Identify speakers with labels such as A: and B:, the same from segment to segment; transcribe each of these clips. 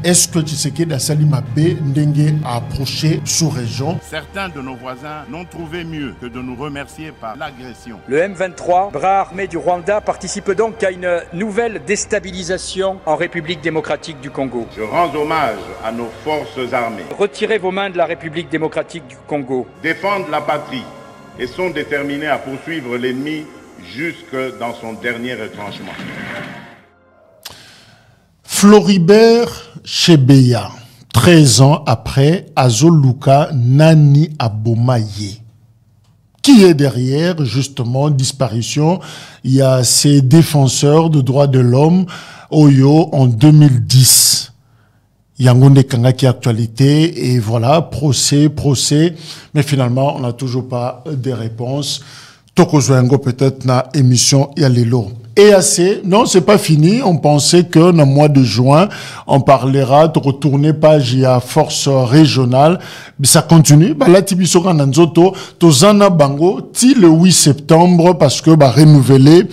A: est-ce que Tshisekedi a Salima B Ndenge a approché sous-région?
B: Certains de nos voisins n'ont trouvé mieux que de nous remercier par l'agression.
C: Le M23, bras armé du Rwanda, participe donc à une nouvelle déstabilisation en République démocratique du Congo.
B: Je rends hommage à nos forces armées.
C: Retirez vos mains de la République démocratique du Congo.
B: Défendent la patrie et sont déterminés à poursuivre l'ennemi jusque dans son dernier retranchement.
A: Floribert Chebeya, 13 ans après, Azoluka Nani Abomaye. Qui est derrière, justement, disparition? Il y a ces défenseurs de droits de l'homme, Oyo, en 2010. Yangonde Kanga qui est actualité, et voilà, procès, mais finalement, on n'a toujours pas de réponse. Toko Zouengo peut-être na émission Yalelo. Et assez, non, c'est pas fini. On pensait que dans le mois de juin, on parlera de retourner page à force régionale. Mais ça continue. Bah, là, Tibisoka Nanzoto, Tozana Bango, ti le 8 septembre, parce que, bah, renouveler,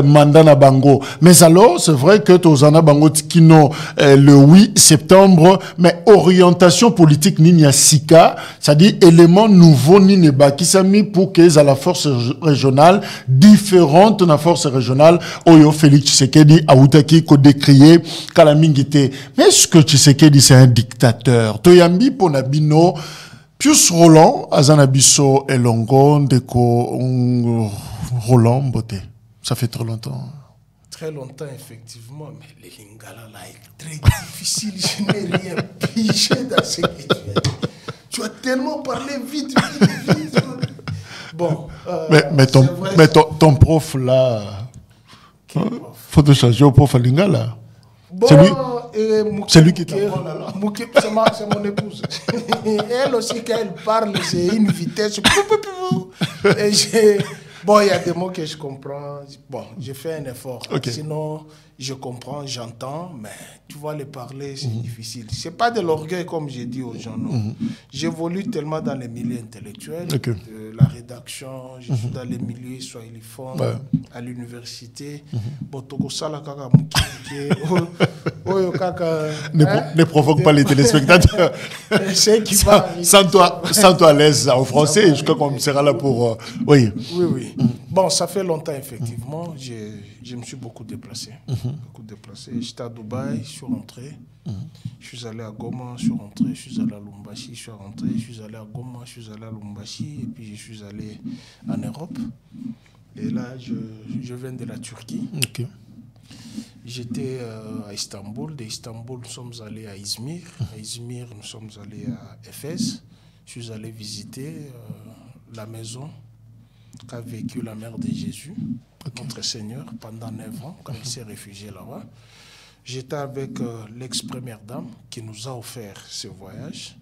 A: mandat na Bango. Mais alors, c'est vrai que Tozana Bango, Tikino, le 8 septembre, mais orientation politique Ninia Sika, c'est-à-dire élément nouveau Nineba, qui s'est mis pour que la force régionale, différente de la force régionale, Oyo Félix Tshisekedi a outaki ko décrier Kalamingite. Mais est-ce que Tshisekedi c'est un dictateur? Toyambi Ponabino, Pius Roland, Azanabiso Elongo, Deko Roland Boté. Ça fait trop longtemps.
D: Très longtemps, effectivement, mais les Lingala là est très difficile. Je n'ai rien pigé dans ce que tu as dit. Tu as tellement parlé vite. Bon.
A: Mais ton prof là. Faut te changer au prof Lingala.
D: Bon,
A: c'est lui qui t'a
D: c'est mon épouse. Elle aussi, quand elle parle, c'est une vitesse. Bon, il y a des mots que je comprends. Bon, j'ai fait un effort. Okay. Sinon, je comprends, j'entends, mais tu vois, les parler, c'est difficile. C'est pas de l'orgueil, comme j'ai dit aux gens, non. J'évolue tellement dans les milieux intellectuels, la rédaction, je suis dans les milieux swahiliphones, à l'université.
A: Ne provoque pas les téléspectateurs. Sans toi à l'aise en français, je crois qu'on sera là pour...
D: Oui. Bon, ça fait longtemps, effectivement. Je me suis beaucoup déplacé. J'étais à Dubaï, je suis rentré. Je suis allé à Goma, je suis rentré. Je suis allé à Lumbashi, je suis rentré. Je suis allé à Goma, je suis allé à Lumbashi. Et puis je suis allé en Europe. Et là, je viens de la Turquie. J'étais à Istanbul. D'Istanbul, nous sommes allés à Izmir. À Izmir, nous sommes allés à Éphèse. Je suis allé visiter la maison qu'a vécu la mère de Jésus, notre Seigneur, pendant 9 ans, quand il s'est réfugié là-bas. J'étais avec l'ex-première dame qui nous a offert ce voyage,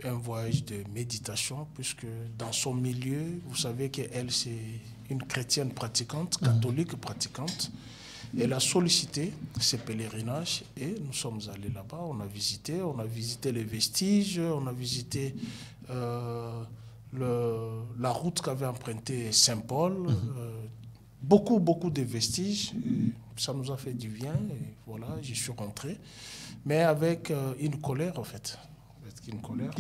D: un voyage de méditation, puisque dans son milieu, vous savez qu'elle, c'est une chrétienne pratiquante, catholique pratiquante. Elle a sollicité ces pèlerinages et nous sommes allés là-bas, on a visité les vestiges, on a visité... la route qu'avait empruntée Saint-Paul, beaucoup de vestiges, ça nous a fait du bien, et voilà, j'y suis rentré, mais avec une colère en fait. Avec une colère.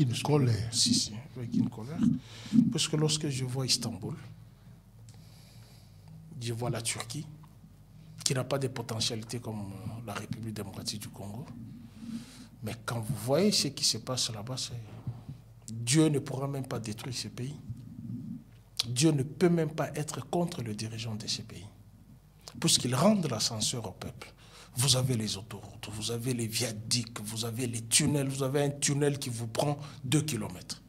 D: Si, avec une colère. Parce que lorsque je vois Istanbul, je vois la Turquie, qui n'a pas de potentialité comme la République démocratique du Congo, mais quand vous voyez ce qui se passe là-bas, Dieu ne pourra même pas détruire ce pays. Dieu ne peut même pas être contre le dirigeant de ce pays. Puisqu'il rend l'ascenseur au peuple. Vous avez les autoroutes, vous avez les viaducs, vous avez les tunnels, vous avez un tunnel qui vous prend 2 km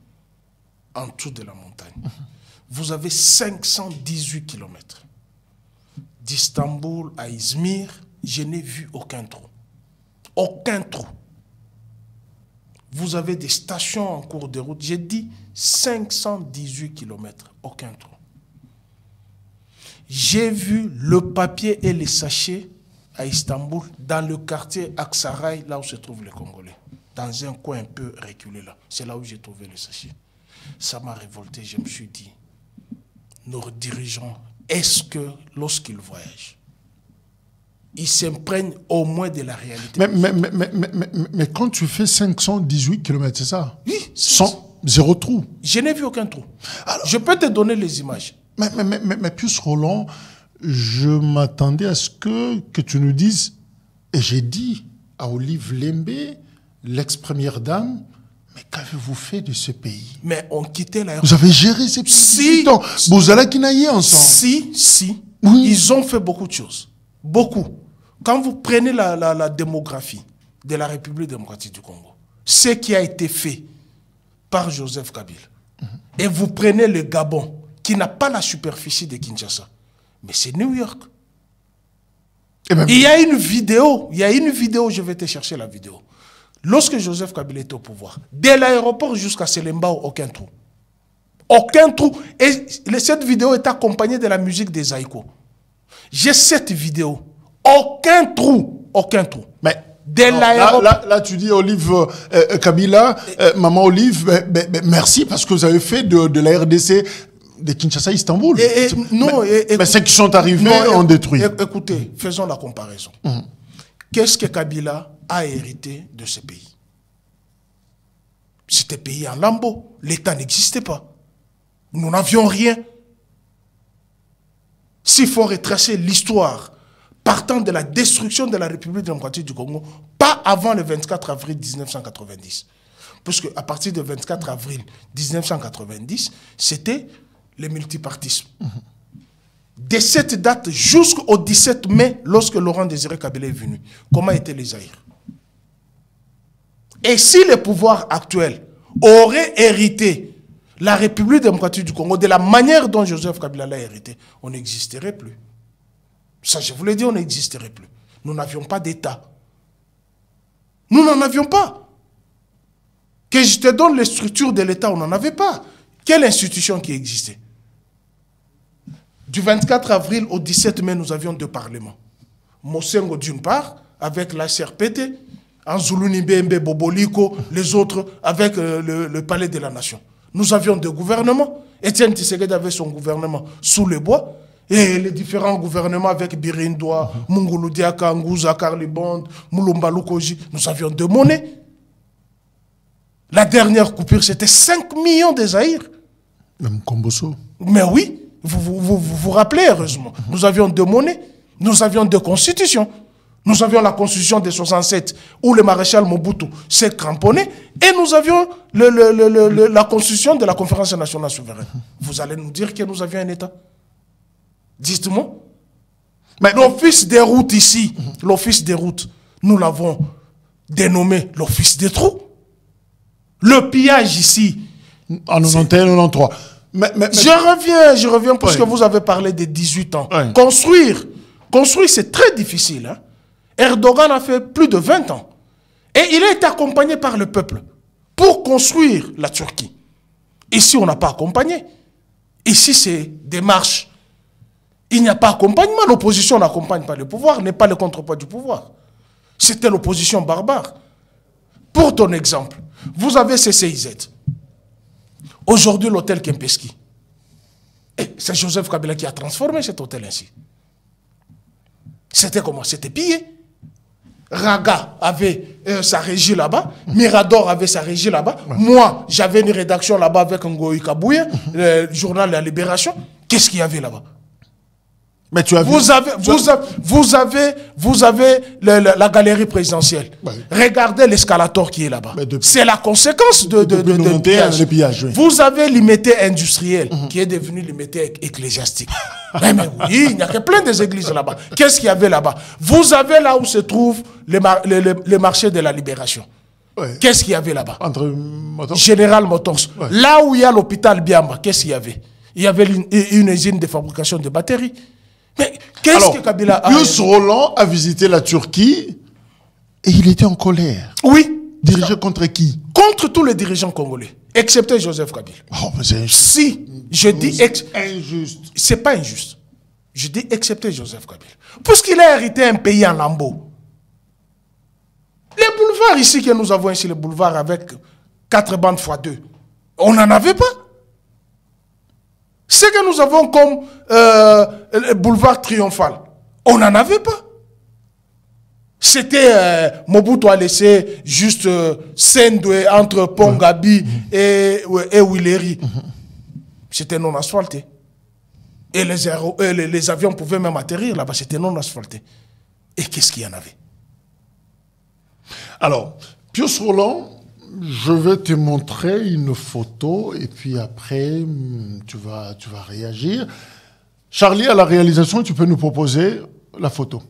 D: en dessous de la montagne. Vous avez 518 km. D'Istanbul à Izmir, je n'ai vu aucun trou. Aucun trou. Vous avez des stations en cours de route. J'ai dit 518 km, aucun trou. J'ai vu le papier et les sachets à Istanbul, dans le quartier Aksaray, là où se trouvent les Congolais. Dans un coin un peu reculé là. C'est là où j'ai trouvé le sachet. Ça m'a révolté. Je me suis dit, nos dirigeants, est-ce que lorsqu'ils voyagent, il s'imprègne au moins de la réalité.
A: Mais quand tu fais 518 km, c'est ça?
D: Oui.
A: Zéro trou.
D: Je n'ai vu aucun trou. Alors, je peux te donner les images.
A: Mais plus Roland, je m'attendais à ce que tu nous dises, et j'ai dit à Olive Lembe, l'ex-première dame, mais qu'avez-vous fait de ce pays?
D: Mais on quittait l'aéroport.
A: Vous avez géré ces pays depuis 18 ans. Vous allez Kinaïe ensemble.
D: Si.
A: Oui.
D: Ils ont fait beaucoup de choses. Beaucoup. Quand vous prenez la démographie de la République démocratique du Congo, ce qui a été fait par Joseph Kabila, et vous prenez le Gabon, qui n'a pas la superficie de Kinshasa, mais c'est New York. Il y a une vidéo, je vais te chercher la vidéo. Lorsque Joseph Kabila était au pouvoir, dès l'aéroport jusqu'à Selembao, aucun trou. Aucun trou. Et cette vidéo est accompagnée de la musique des Aïko. J'ai cette vidéo. Aucun trou. Aucun trou.
A: Mais
D: dès l'aéroport.
A: Là, tu dis Olive Kabila, maman Olive, merci parce que vous avez fait de la RDC de Kinshasa à Istanbul. Mais ceux qui sont arrivés ont détruit.
D: Écoutez, faisons la comparaison. Qu'est-ce que Kabila a hérité de ce pays? C'était pays en lambeaux. L'État n'existait pas. Nous n'avions rien. S'il faut retracer l'histoire partant de la destruction de la République démocratique du Congo, pas avant le 24 avril 1990. Parce qu'à partir du 24 avril 1990, c'était le multipartisme. De cette date jusqu'au 17 mai, lorsque Laurent Désiré Kabila est venu, comment étaient les Zaïre? Et si le pouvoir actuel aurait hérité la République démocratique du Congo de la manière dont Joseph Kabila l'a hérité, on n'existerait plus. Ça, je vous l'ai dit, on n'existerait plus. Nous n'avions pas d'État. Nous n'en avions pas. Que je te donne les structures de l'État, on n'en avait pas. Quelle institution qui existait? Du 24 avril au 17 mai, nous avions deux parlements. Mosengo d'une part, avec la CRPT, Anzuluni Bembe Boboliko, les autres avec le Palais de la Nation. Nous avions deux gouvernements. Étienne Tshisekedi avait son gouvernement sous le bois, et les différents gouvernements avec Birindoa, Mungulu Diaka, Nguza, Karlibond, Mulumba Lukoji, nous avions deux monnaies. La dernière coupure, c'était 5 millions de Zaïre.
A: Même Komboso.
D: Mais oui, vous rappelez, heureusement. Nous avions deux monnaies, nous avions deux constitutions. Nous avions la constitution de 67 où le maréchal Mobutu s'est cramponné, et nous avions la constitution de la conférence nationale souveraine. Vous allez nous dire que nous avions un État? Dites-moi. L'office des routes ici, l'office des routes, nous l'avons dénommé l'office des trous. Le pillage ici.
A: En 91, 93.
D: Je reviens parce que vous avez parlé de 18 ans. Ouais. Construire, c'est très difficile. Hein? Erdogan a fait plus de 20 ans. Et il a été accompagné par le peuple pour construire la Turquie. Ici, on n'a pas accompagné. Ici, c'est des marches. Il n'y a pas accompagnement. L'opposition n'accompagne pas le pouvoir, n'est pas le contrepoids du pouvoir. C'était l'opposition barbare. Pour ton exemple, vous avez CCIZ. Aujourd'hui, l'hôtel Kempeski. C'est Joseph Kabila qui a transformé cet hôtel ainsi. C'était comment? C'était pillé. Raga avait sa régie là-bas. Mirador avait sa régie là-bas. Ouais. Moi, j'avais une rédaction là-bas avec Ngoï Kabouya, le journal La Libération. Qu'est-ce qu'il y avait là-bas?
A: Mais tu as vu...
D: Vous avez la galerie présidentielle. Ouais. Regardez l'escalator qui est là-bas. C'est la conséquence de
A: pillage. Oui.
D: Vous avez l'imité industriel qui est devenu l'imité ecclésiastique. mais oui, il n'y a que plein des églises là-bas. Qu'est-ce qu'il y avait là-bas? Vous avez là où se trouve le marché de la Libération. Ouais. Qu'est-ce qu'il y avait là-bas? Général Motors. Ouais. Là où il y a l'hôpital Biamba, qu'est-ce qu'il y avait? Il y avait une usine de fabrication de batteries. Mais qu'est-ce que Kabila a...
A: Pius Roland a visité la Turquie et il était en colère.
D: Oui.
A: Dirigé contre qui?
D: Contre tous les dirigeants congolais, excepté Joseph Kabila.
A: Oh, mais c'est injuste.
D: Si, je dis...
A: injuste.
D: C'est pas injuste. Je dis excepté Joseph Kabila. Parce qu'il a hérité un pays en lambeaux. Les boulevards ici que nous avons ici, les boulevards avec 4 bandes x2, on n'en avait pas. Ce que nous avons comme boulevard triomphal, on n'en avait pas. c'était Mobutu a laissé juste Sendwe entre Pongabi et Willery. C'était non asphalté. Et les avions pouvaient même atterrir là-bas, c'était non asphalté. Et qu'est-ce qu'il y en avait?
A: Alors, Pius Roland, je vais te montrer une photo et puis après, tu vas réagir. Charlie, à la réalisation, tu peux nous proposer la photo.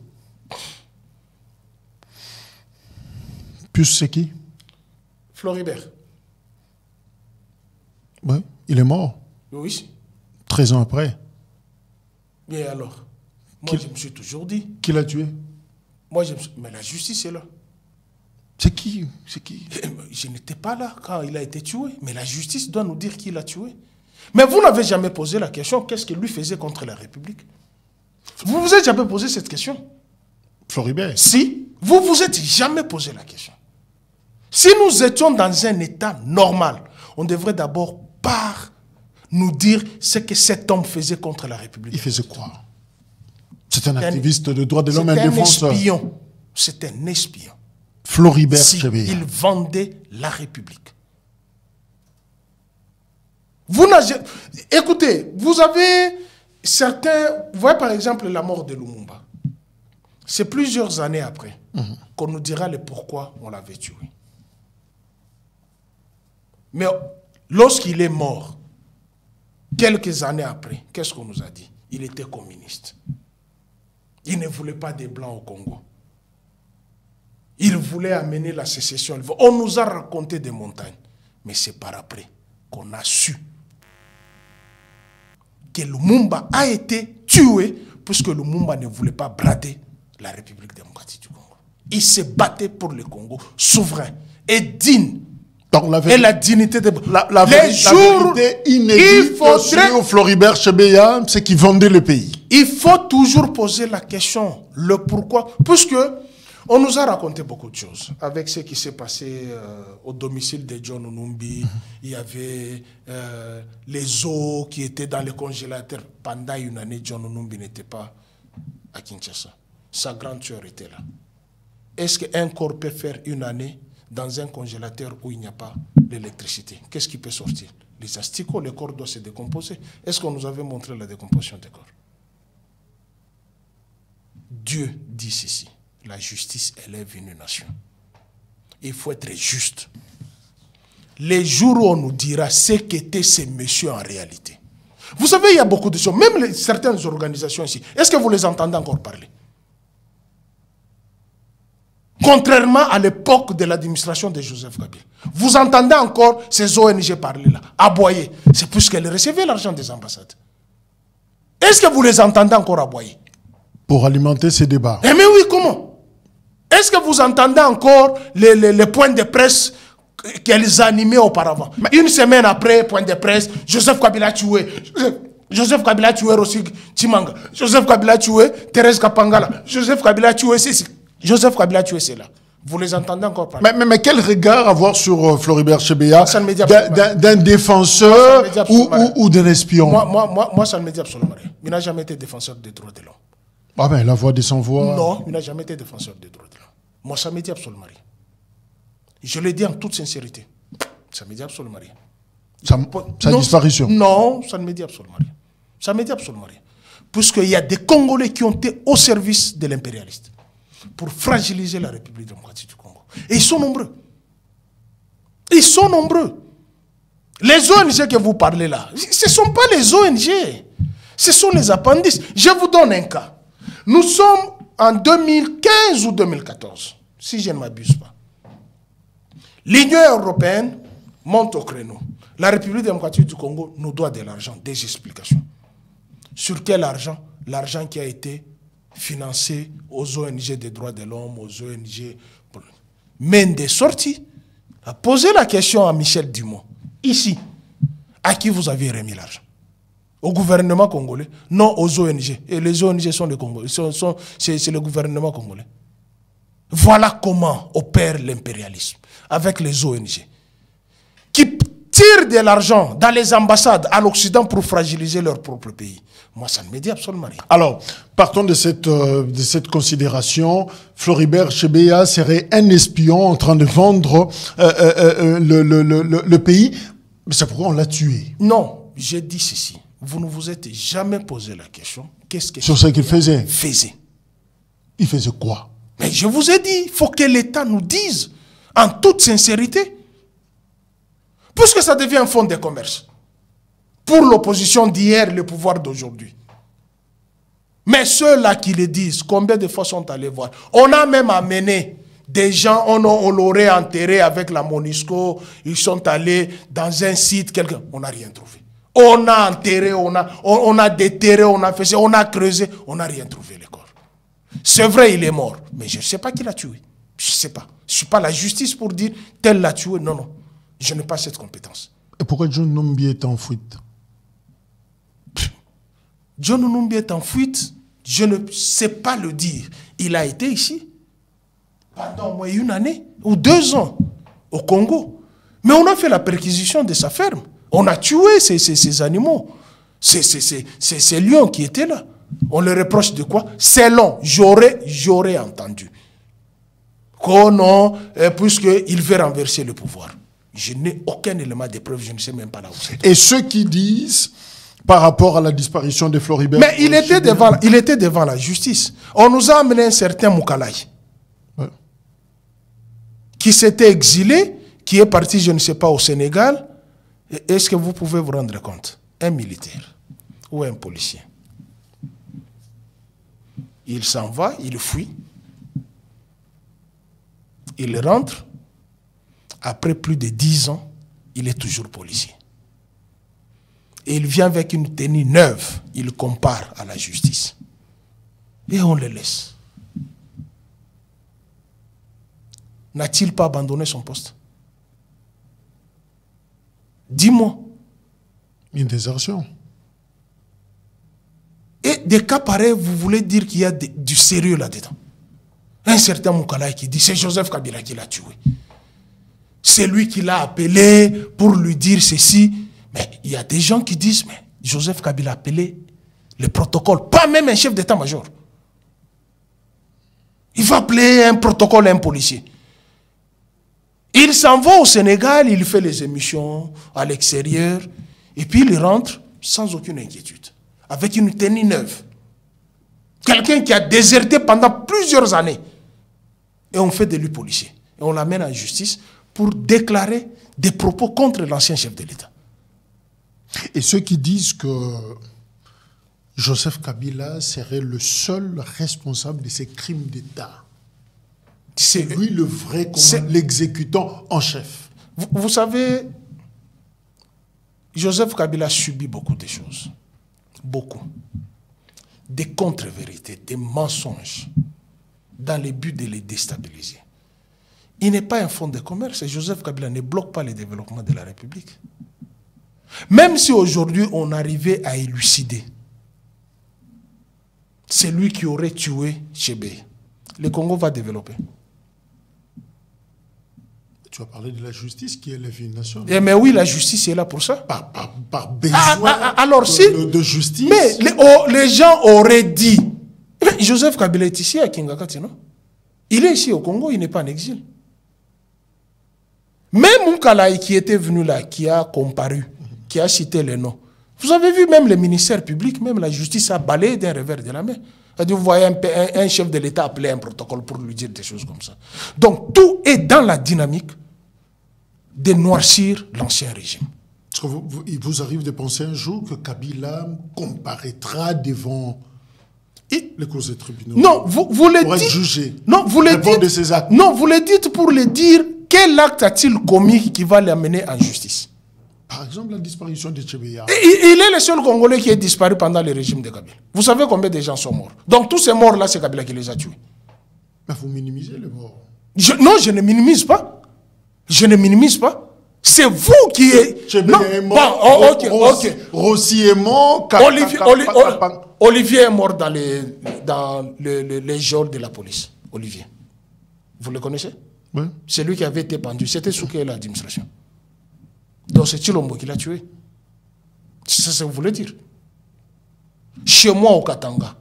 A: Pius, c'est qui?
D: Floribert.
A: Oui, il est mort.
D: Oui.
A: 13 ans après.
D: Bien alors, moi je me suis toujours dit.
A: Qui l'a tué?
D: Moi mais la justice est là.
A: C'est qui? C'est qui?
D: Je n'étais pas là quand il a été tué, mais la justice doit nous dire qui l'a tué. Mais vous n'avez jamais posé la question, qu'est-ce qu'il lui faisait contre la République? Vous vous êtes jamais posé cette question?
A: Floribert.
D: Si, vous vous êtes jamais posé la question. Si nous étions dans un état normal, on devrait d'abord nous dire ce que cet homme faisait contre la République.
A: Il faisait quoi? C'est un activiste de droits de l'homme, un défenseur.
D: C'est un espion. C'est un espion.
A: Floribert
D: Si
A: Chebeya.
D: il vendait la République. Écoutez, vous avez certains... Vous voyez par exemple la mort de Lumumba. C'est plusieurs années après qu'on nous dira le pourquoi on l'avait tué. Mais lorsqu'il est mort, quelques années après, qu'est-ce qu'on nous a dit? Il était communiste. Il ne voulait pas des Blancs au Congo. Il voulait amener la sécession. On nous a raconté des montagnes. Mais c'est par après qu'on a su que Lumumba a été tué puisque Lumumba ne voulait pas brader la République démocratique du Congo. Il se battait pour le Congo souverain et digne. Et la dignité de...
A: La vérité inédite sur Floribert Chebeya, c'est qu'il vendait le pays.
D: Il faut toujours poser la question, le pourquoi. Puisque on nous a raconté beaucoup de choses. Avec ce qui s'est passé au domicile de John Onumbi, il y avait les os qui étaient dans le congélateur. Pendant une année, John Onumbi n'était pas à Kinshasa. Sa grande sœur était là. Est-ce qu'un corps peut faire une année dans un congélateur où il n'y a pas d'électricité? Qu'est-ce qui peut sortir? Les asticots, le corps doit se décomposer. Est-ce qu'on nous avait montré la décomposition des corps? Dieu dit ceci: la justice élève une nation. Il faut être juste. Les jours où on nous dira ce qu'étaient ces messieurs en réalité. Vous savez, il y a beaucoup de choses, même certaines organisations ici. Est-ce que vous les entendez encore parler? Contrairement à l'époque de l'administration de Joseph Kabila. Vous entendez encore ces ONG parler là, aboyer. C'est puisqu'elles recevaient l'argent des ambassades. Est-ce que vous les entendez encore aboyer?
A: Pour alimenter ces débats.
D: Eh mais oui, comment? Est-ce que vous entendez encore les points de presse qu'elles animaient auparavant? Une semaine après, point de presse, Joseph Kabila tué. Joseph Kabila tué Rossi Chimanga. Joseph Kabila tué Thérèse Kapangala. Joseph Kabila tué ceci. Joseph Kabila tué cela. Vous les entendez encore parler? Mais
A: quel regard avoir sur Floribert Chebeya d'un défenseur ou d'un espion?
D: Moi, ça ne me dit absolument rien. Il n'a jamais été défenseur des droits de l'homme.
A: Ah ben, la voix des sans-voix.
D: Non, il n'a jamais été défenseur des droits de l'homme. Moi, ça ne me dit absolument rien. Je le dis en toute sincérité. Ça ne me dit absolument rien.
A: Sa disparition?
D: Non, ça ne me dit absolument rien. Ça ne me dit absolument rien. Puisqu'il y a des Congolais qui ont été au service de l'impérialiste pour fragiliser la République démocratique du Congo. Et ils sont nombreux. Ils sont nombreux. Les ONG que vous parlez là, ce ne sont pas les ONG. Ce sont les appendices. Je vous donne un cas. Nous sommes en 2015 ou 2014, si je ne m'abuse pas. L'Union européenne monte au créneau. La République démocratique du Congo nous doit de l'argent, des explications. Sur quel argent? L'argent qui a été financé aux ONG des droits de l'homme, aux ONG... Mende sorti, a posé la question à Michel Dumont, ici, à qui vous aviez remis l'argent? Au gouvernement congolais? Non, aux ONG. Et les ONG sont les Congolais, c'est le gouvernement congolais. Voilà comment opère l'impérialisme, avec les ONG. Qui tirent de l'argent dans les ambassades à l'Occident pour fragiliser leur propre pays. Moi, ça ne me dit absolument rien.
A: Alors, partons de cette considération. Floribert Chebeya serait un espion en train de vendre le pays. Mais c'est pourquoi on l'a tué.
D: Non, j'ai dit ceci. Vous ne vous êtes jamais posé la question. Qu'est-ce que
A: sur ce qu'il faisait?
D: Il
A: faisait quoi?
D: Mais je vous ai dit, il faut que l'État nous dise, en toute sincérité, puisque ça devient un fonds de commerce. Pour l'opposition d'hier, le pouvoir d'aujourd'hui. Mais ceux-là qui le disent, combien de fois sont allés voir? On a même amené des gens, on l'aurait enterré avec la MONUSCO, ils sont allés dans un site, on n'a rien trouvé. On a enterré, on a déterré, on a fait ça, on a creusé, on n'a rien trouvé le corps. C'est vrai, il est mort, mais je ne sais pas qui l'a tué. Je ne sais pas. Je ne suis pas la justice pour dire tel l'a tué. Non, non. Je n'ai pas cette compétence.
A: Et pourquoi John Numbi est en fuite?
D: John Numbi est en fuite, je ne sais pas le dire. Il a été ici pendant au moins 1 année ou 2 ans au Congo. Mais on a fait la perquisition de sa ferme. On a tué ces animaux. Ces lions qui étaient là. On leur reproche de quoi? C'est long. J'aurais entendu. Oh non, puisqu'il veut renverser le pouvoir. Je n'ai aucun élément de preuve, je ne sais même pas là où c'est.
A: Et ceux qui disent, par rapport à la disparition de Floribert...
D: Mais il était devant la justice. On nous a amené un certain Moukalay, qui s'était exilé, qui est parti, je ne sais pas, au Sénégal. Est-ce que vous pouvez vous rendre compte? Un militaire ou un policier. Il s'en va, il fuit. Il rentre. Après plus de 10 ans, il est toujours policier. Et il vient avec une tenue neuve. Il compare à la justice. Et on le laisse. N'a-t-il pas abandonné son poste? Dis-moi.
A: Une désertion.
D: Et des cas pareils, vous voulez dire qu'il y a du sérieux là-dedans. Un certain Moukalay qui dit, c'est Joseph Kabila qui l'a tué. C'est lui qui l'a appelé pour lui dire ceci. Mais il y a des gens qui disent, mais Joseph Kabila a appelé le protocole, pas même un chef d'état-major. Il va appeler un protocole, un policier. Il s'en va au Sénégal, il fait les émissions à l'extérieur, et puis il rentre sans aucune inquiétude, avec une tenue neuve. Quelqu'un qui a déserté pendant plusieurs années. Et on fait de lui policier. Et on l'amène en justice pour déclarer des propos contre l'ancien chef de l'État.
A: Et ceux qui disent que Joseph Kabila serait le seul responsable de ces crimes d'État. C'est lui le vrai, l'exécutant en chef.
D: Vous savez, Joseph Kabila subit beaucoup de choses. Beaucoup. Des contre-vérités, des mensonges, dans le but de les déstabiliser. Il n'est pas un fonds de commerce et Joseph Kabila ne bloque pas le développement de la République. Même si aujourd'hui on arrivait à élucider, c'est lui qui aurait tué Chebeya, le Congo va développer.
A: Tu as parlé de la justice qui est la vie nationale.
D: Eh mais oui, la justice est là pour ça.
A: Par besoin de justice.
D: Mais les gens auraient dit, mais Joseph Kabila est ici à Kingakati, non? Il est ici au Congo, il n'est pas en exil. Même Moukalay qui était venu là, qui a comparu, qui a cité les noms. Vous avez vu même le ministère public, même la justice a balayé d'un revers de la main. Vous voyez un chef de l'État appeler un protocole pour lui dire des choses comme ça. Donc tout est dans la dynamique de noircir l'ancien régime.
A: Il vous arrive de penser un jour que Kabila comparaîtra devant les cours des tribunaux?
D: Non, vous le
A: pour
D: dites.
A: Être jugé.
D: Non, vous le dites.
A: De ses actes.
D: Non, vous le dites pour le dire. Quel acte a-t-il commis qui va l'amener en justice?
A: Par exemple, la disparition de Chebeya.
D: Il est le seul Congolais qui est disparu pendant le régime de Kabila. Vous savez combien de gens sont morts? Donc tous ces morts-là, c'est Kabila qui les a tués.
A: Mais vous minimisez les morts.
D: Non, je ne minimise pas. Je ne minimise pas. C'est vous qui êtes...
A: Chebeya est mort. Rossi est mort.
D: Olivier est mort dans les geôles de la police. Olivier. Vous le connaissez?
A: Oui.
D: C'est lui qui avait été pendu. C'était sous quelle administration? Donc, Donc c'est Chilombo qui l'a tué. C'est ça que vous voulez dire. Chez moi au Katanga,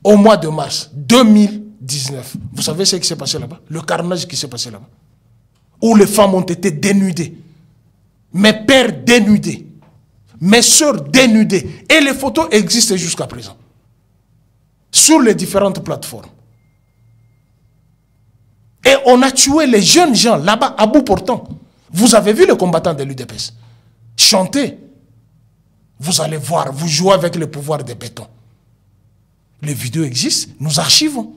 D: au mois de mars 2019, vous savez ce qui s'est passé là-bas? Le carnage qui s'est passé là-bas. Où les femmes ont été dénudées. Mes pères dénudés. Mes soeurs dénudées. Et les photos existent jusqu'à présent. Sur les différentes plateformes. Et on a tué les jeunes gens là-bas à bout portant. Vous avez vu les combattants de l'UDPS chanter. Vous allez voir, vous jouez avec le pouvoir des bétons. Les vidéos existent, nous archivons.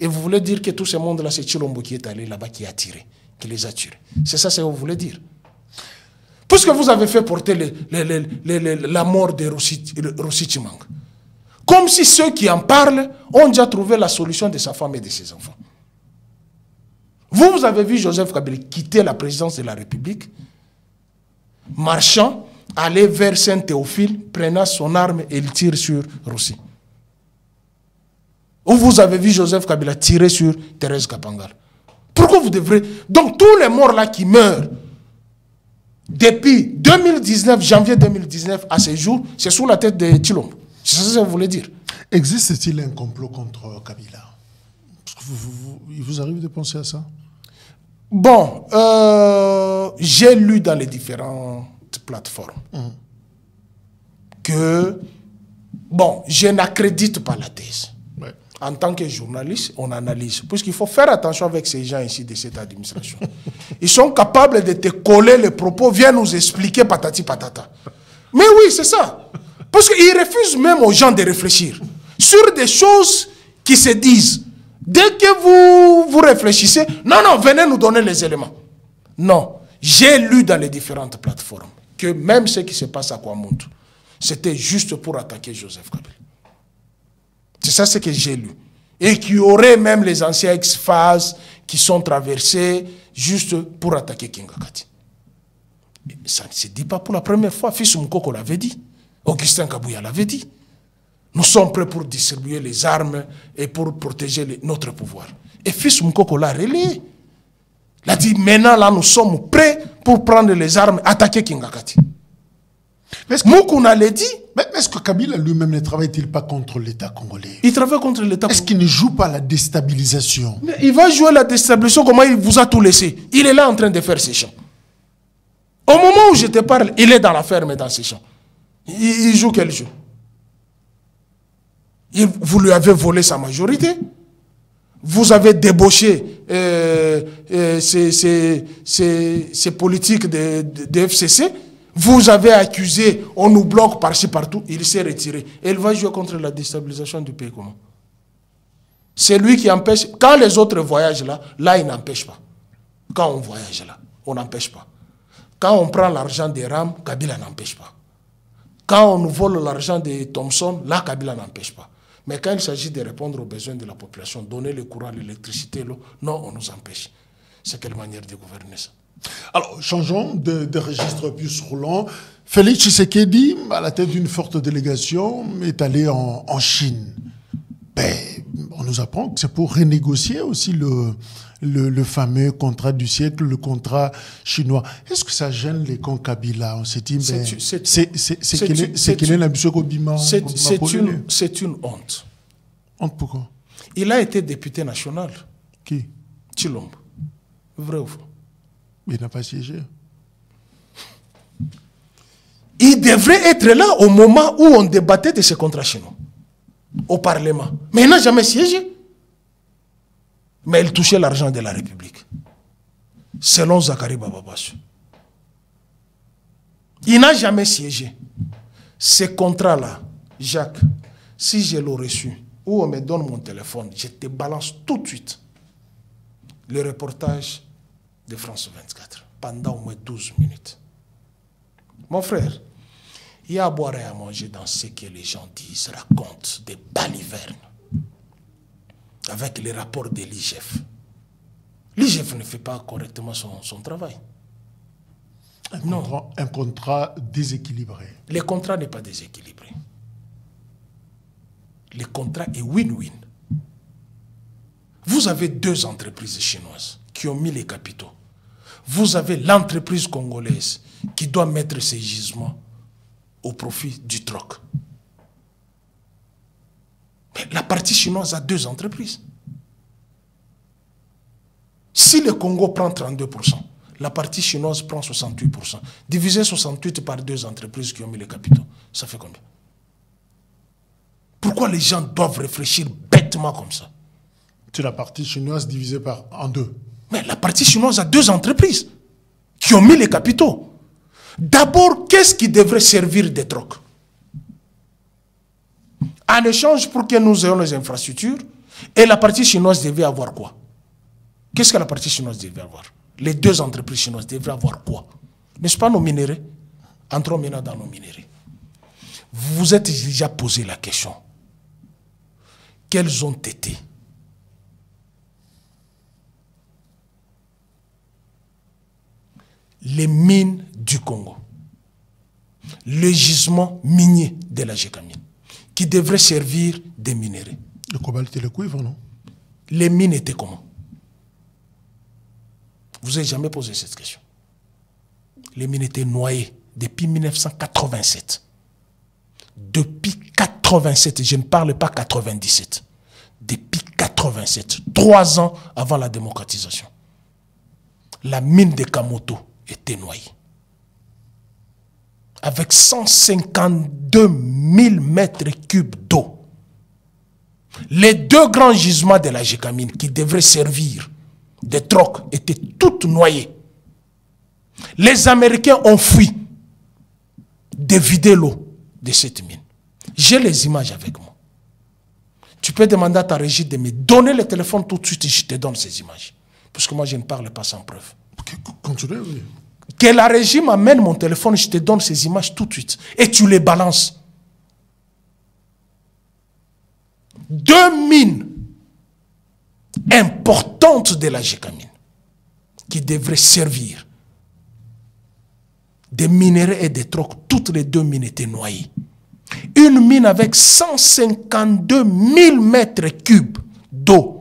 D: Et vous voulez dire que tout ce monde-là, c'est Chilombo qui est allé là-bas, qui a tiré, qui les a tués. C'est ça ce que vous voulez dire. Puisque vous avez fait porter la mort de Rossi Chimang. Comme si ceux qui en parlent ont déjà trouvé la solution de sa femme et de ses enfants. Vous avez vu Joseph Kabila quitter la présidence de la République, marchant, aller vers Saint-Théophile, prenant son arme et il tire sur Rossi. Ou vous avez vu Joseph Kabila tirer sur Thérèse Kapangal. Pourquoi vous devrez... Donc tous les morts là qui meurent, depuis 2019, janvier 2019 à ce jour, c'est sous la tête de Chilombo. C'est ça que vous voulez dire.
A: Existe-t-il un complot contre Kabila? Il vous arrive de penser à ça?
D: Bon, j'ai lu dans les différentes plateformes que, bon, je n'accrédite pas la thèse.
A: Ouais.
D: En tant que journaliste, on analyse. Puisqu'il faut faire attention avec ces gens ici de cette administration. Ils sont capables de te coller les propos, viens nous expliquer patati patata. Mais oui, c'est ça. Parce qu'ils refusent même aux gens de réfléchir sur des choses qui se disent. Dès que vous réfléchissez, non, venez nous donner les éléments. Non, j'ai lu dans les différentes plateformes que même ce qui se passe à Kwamuntu, c'était juste pour attaquer Joseph Kabila. C'est ça ce que j'ai lu. Et qu'il y aurait même les anciens ex-phases qui sont traversés juste pour attaquer Kinga Kati. Ça ne se dit pas pour la première fois. Fils Mukoko l'avait dit. Augustin Kabouya l'avait dit. Nous sommes prêts pour distribuer les armes et pour protéger notre pouvoir. Et Fils Mukoko l'a relayé. Il a dit, maintenant là, nous sommes prêts pour prendre les armes, attaquer Kinga Kati. Moukouna l'a dit.
A: Mais est-ce que Kabila lui-même ne travaille-t-il pas contre l'État congolais?
D: Il travaille contre l'État.
A: Est-ce qu'il ne joue pas la déstabilisation?
D: Mais il va jouer la déstabilisation, comment il vous a tout laissé? Il est là en train de faire ses champs. Au moment où je te parle, il est dans la ferme et dans ses champs. Il joue quel jeu? Vous lui avez volé sa majorité. Vous avez débauché ces politiques de FCC. Vous avez accusé, on nous bloque par-ci, partout. Il s'est retiré. Et il va jouer contre la déstabilisation du pays comment? C'est lui qui empêche. Quand les autres voyagent là, il n'empêche pas. Quand on voyage là, on n'empêche pas. Quand on prend l'argent des rames, Kabila n'empêche pas. Quand on nous vole l'argent de Thomson, là, Kabila n'empêche pas. Mais quand il s'agit de répondre aux besoins de la population, donner le courant, l'électricité, l'eau, non, on nous empêche. C'est quelle manière de gouverner ça?
A: Alors, changeons de registre plus roulant. Félix Tshisekedi, à la tête d'une forte délégation, est allé en Chine. Ben, on nous apprend que c'est pour renégocier aussi le fameux contrat du siècle, le contrat chinois. Est-ce que ça gêne les camps Kabila? On s'est dit, c'est
D: une honte.
A: Honte pourquoi?
D: Il a été député national.
A: Qui?
D: Chilombo. Vrai ou faux?
A: Il n'a pas siégé.
D: Il devrait être là au moment où on débattait de ce contrat chinois. Au Parlement. Mais il n'a jamais siégé. Mais il touchait l'argent de la République. Selon Zakari Bababassou. Il n'a jamais siégé. Ce contrat-là, Jacques, si je l'ai reçu, ou on me donne mon téléphone, je te balance tout de suite le reportage de France 24 pendant au moins 12 minutes. Mon frère, il y a à boire et à manger dans ce que les gens disent, racontent, des balivernes. Avec les rapports de l'IGF. L'IGF ne fait pas correctement son travail.
A: Un contrat déséquilibré.
D: Le contrat n'est pas déséquilibré. Le contrat est win-win. Vous avez deux entreprises chinoises qui ont mis les capitaux vous avez l'entreprise congolaise qui doit mettre ses gisements au profit du troc. Mais la partie chinoise a 2 entreprises. Si le Congo prend 32%, la partie chinoise prend 68%. Diviser 68 par 2 entreprises qui ont mis les capitaux, ça fait combien? Pourquoi les gens doivent réfléchir bêtement comme ça?
A: C'est la partie chinoise divisée en 2.
D: Mais la partie chinoise a 2 entreprises qui ont mis les capitaux. D'abord, qu'est-ce qui devrait servir des trocs? En échange pour que nous ayons les infrastructures, et la partie chinoise devait avoir quoi? Qu'est-ce que la partie chinoise devait avoir? Les 2 entreprises chinoises devraient avoir quoi? N'est-ce pas nos minéraux? Entrons maintenant dans nos minéraux. Vous vous êtes déjà posé la question. Quels ont été les mines du Congo, le gisement minier de la Gécamine, qui devrait servir des minéraux?
A: Le cobalt et le cuivre, non?
D: Les mines étaient comment? Vous n'avez jamais posé cette question. Les mines étaient noyées depuis 1987. Depuis 87, je ne parle pas 97. Depuis 87, 3 ans avant la démocratisation, la mine de Kamoto était noyée. Avec 152 000 mètres cubes d'eau. Les 2 grands gisements de la Gécamine qui devraient servir des trocs étaient toutes noyées. Les Américains ont fui de vider l'eau de cette mine. J'ai les images avec moi. Tu peux demander à ta régie de me donner le téléphone tout de suite et je te donne ces images. Parce que moi, je ne parle pas sans preuve.
A: Continuez, oui.
D: Que la régie m'amène mon téléphone, je te donne ces images tout de suite. Et tu les balances. 2 mines importantes de la Gécamine qui devraient servir des minéraux et des trocs. Toutes les 2 mines étaient noyées. Une mine avec 152 000 mètres cubes d'eau.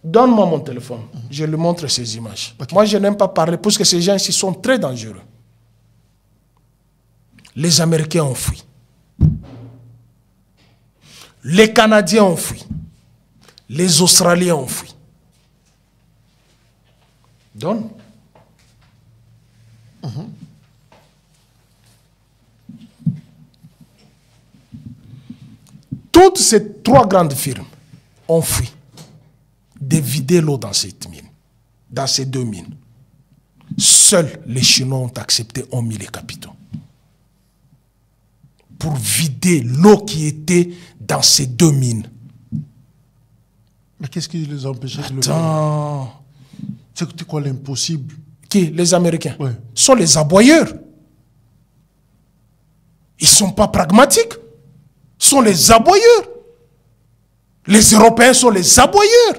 D: Donne-moi mon téléphone. Je lui montre ces images. Okay. Moi, je n'aime pas parler parce que ces gens ici sont très dangereux. Les Américains ont fui. Les Canadiens ont fui. Les Australiens ont fui. Donne. Toutes ces 3 grandes firmes ont fui de vider l'eau dans cette mine, dans ces 2 mines. Seuls les Chinois ont accepté, ont mis les capitaux pour vider l'eau qui était dans ces 2 mines.
A: Mais qu'est-ce qui les empêchait de le
D: faire? Attends.
A: C'est quoi l'impossible?
D: Qui? Les Américains?
A: Ouais.
D: Sont les aboyeurs. Ils ne sont pas pragmatiques. Sont les aboyeurs. Les Européens sont les aboyeurs.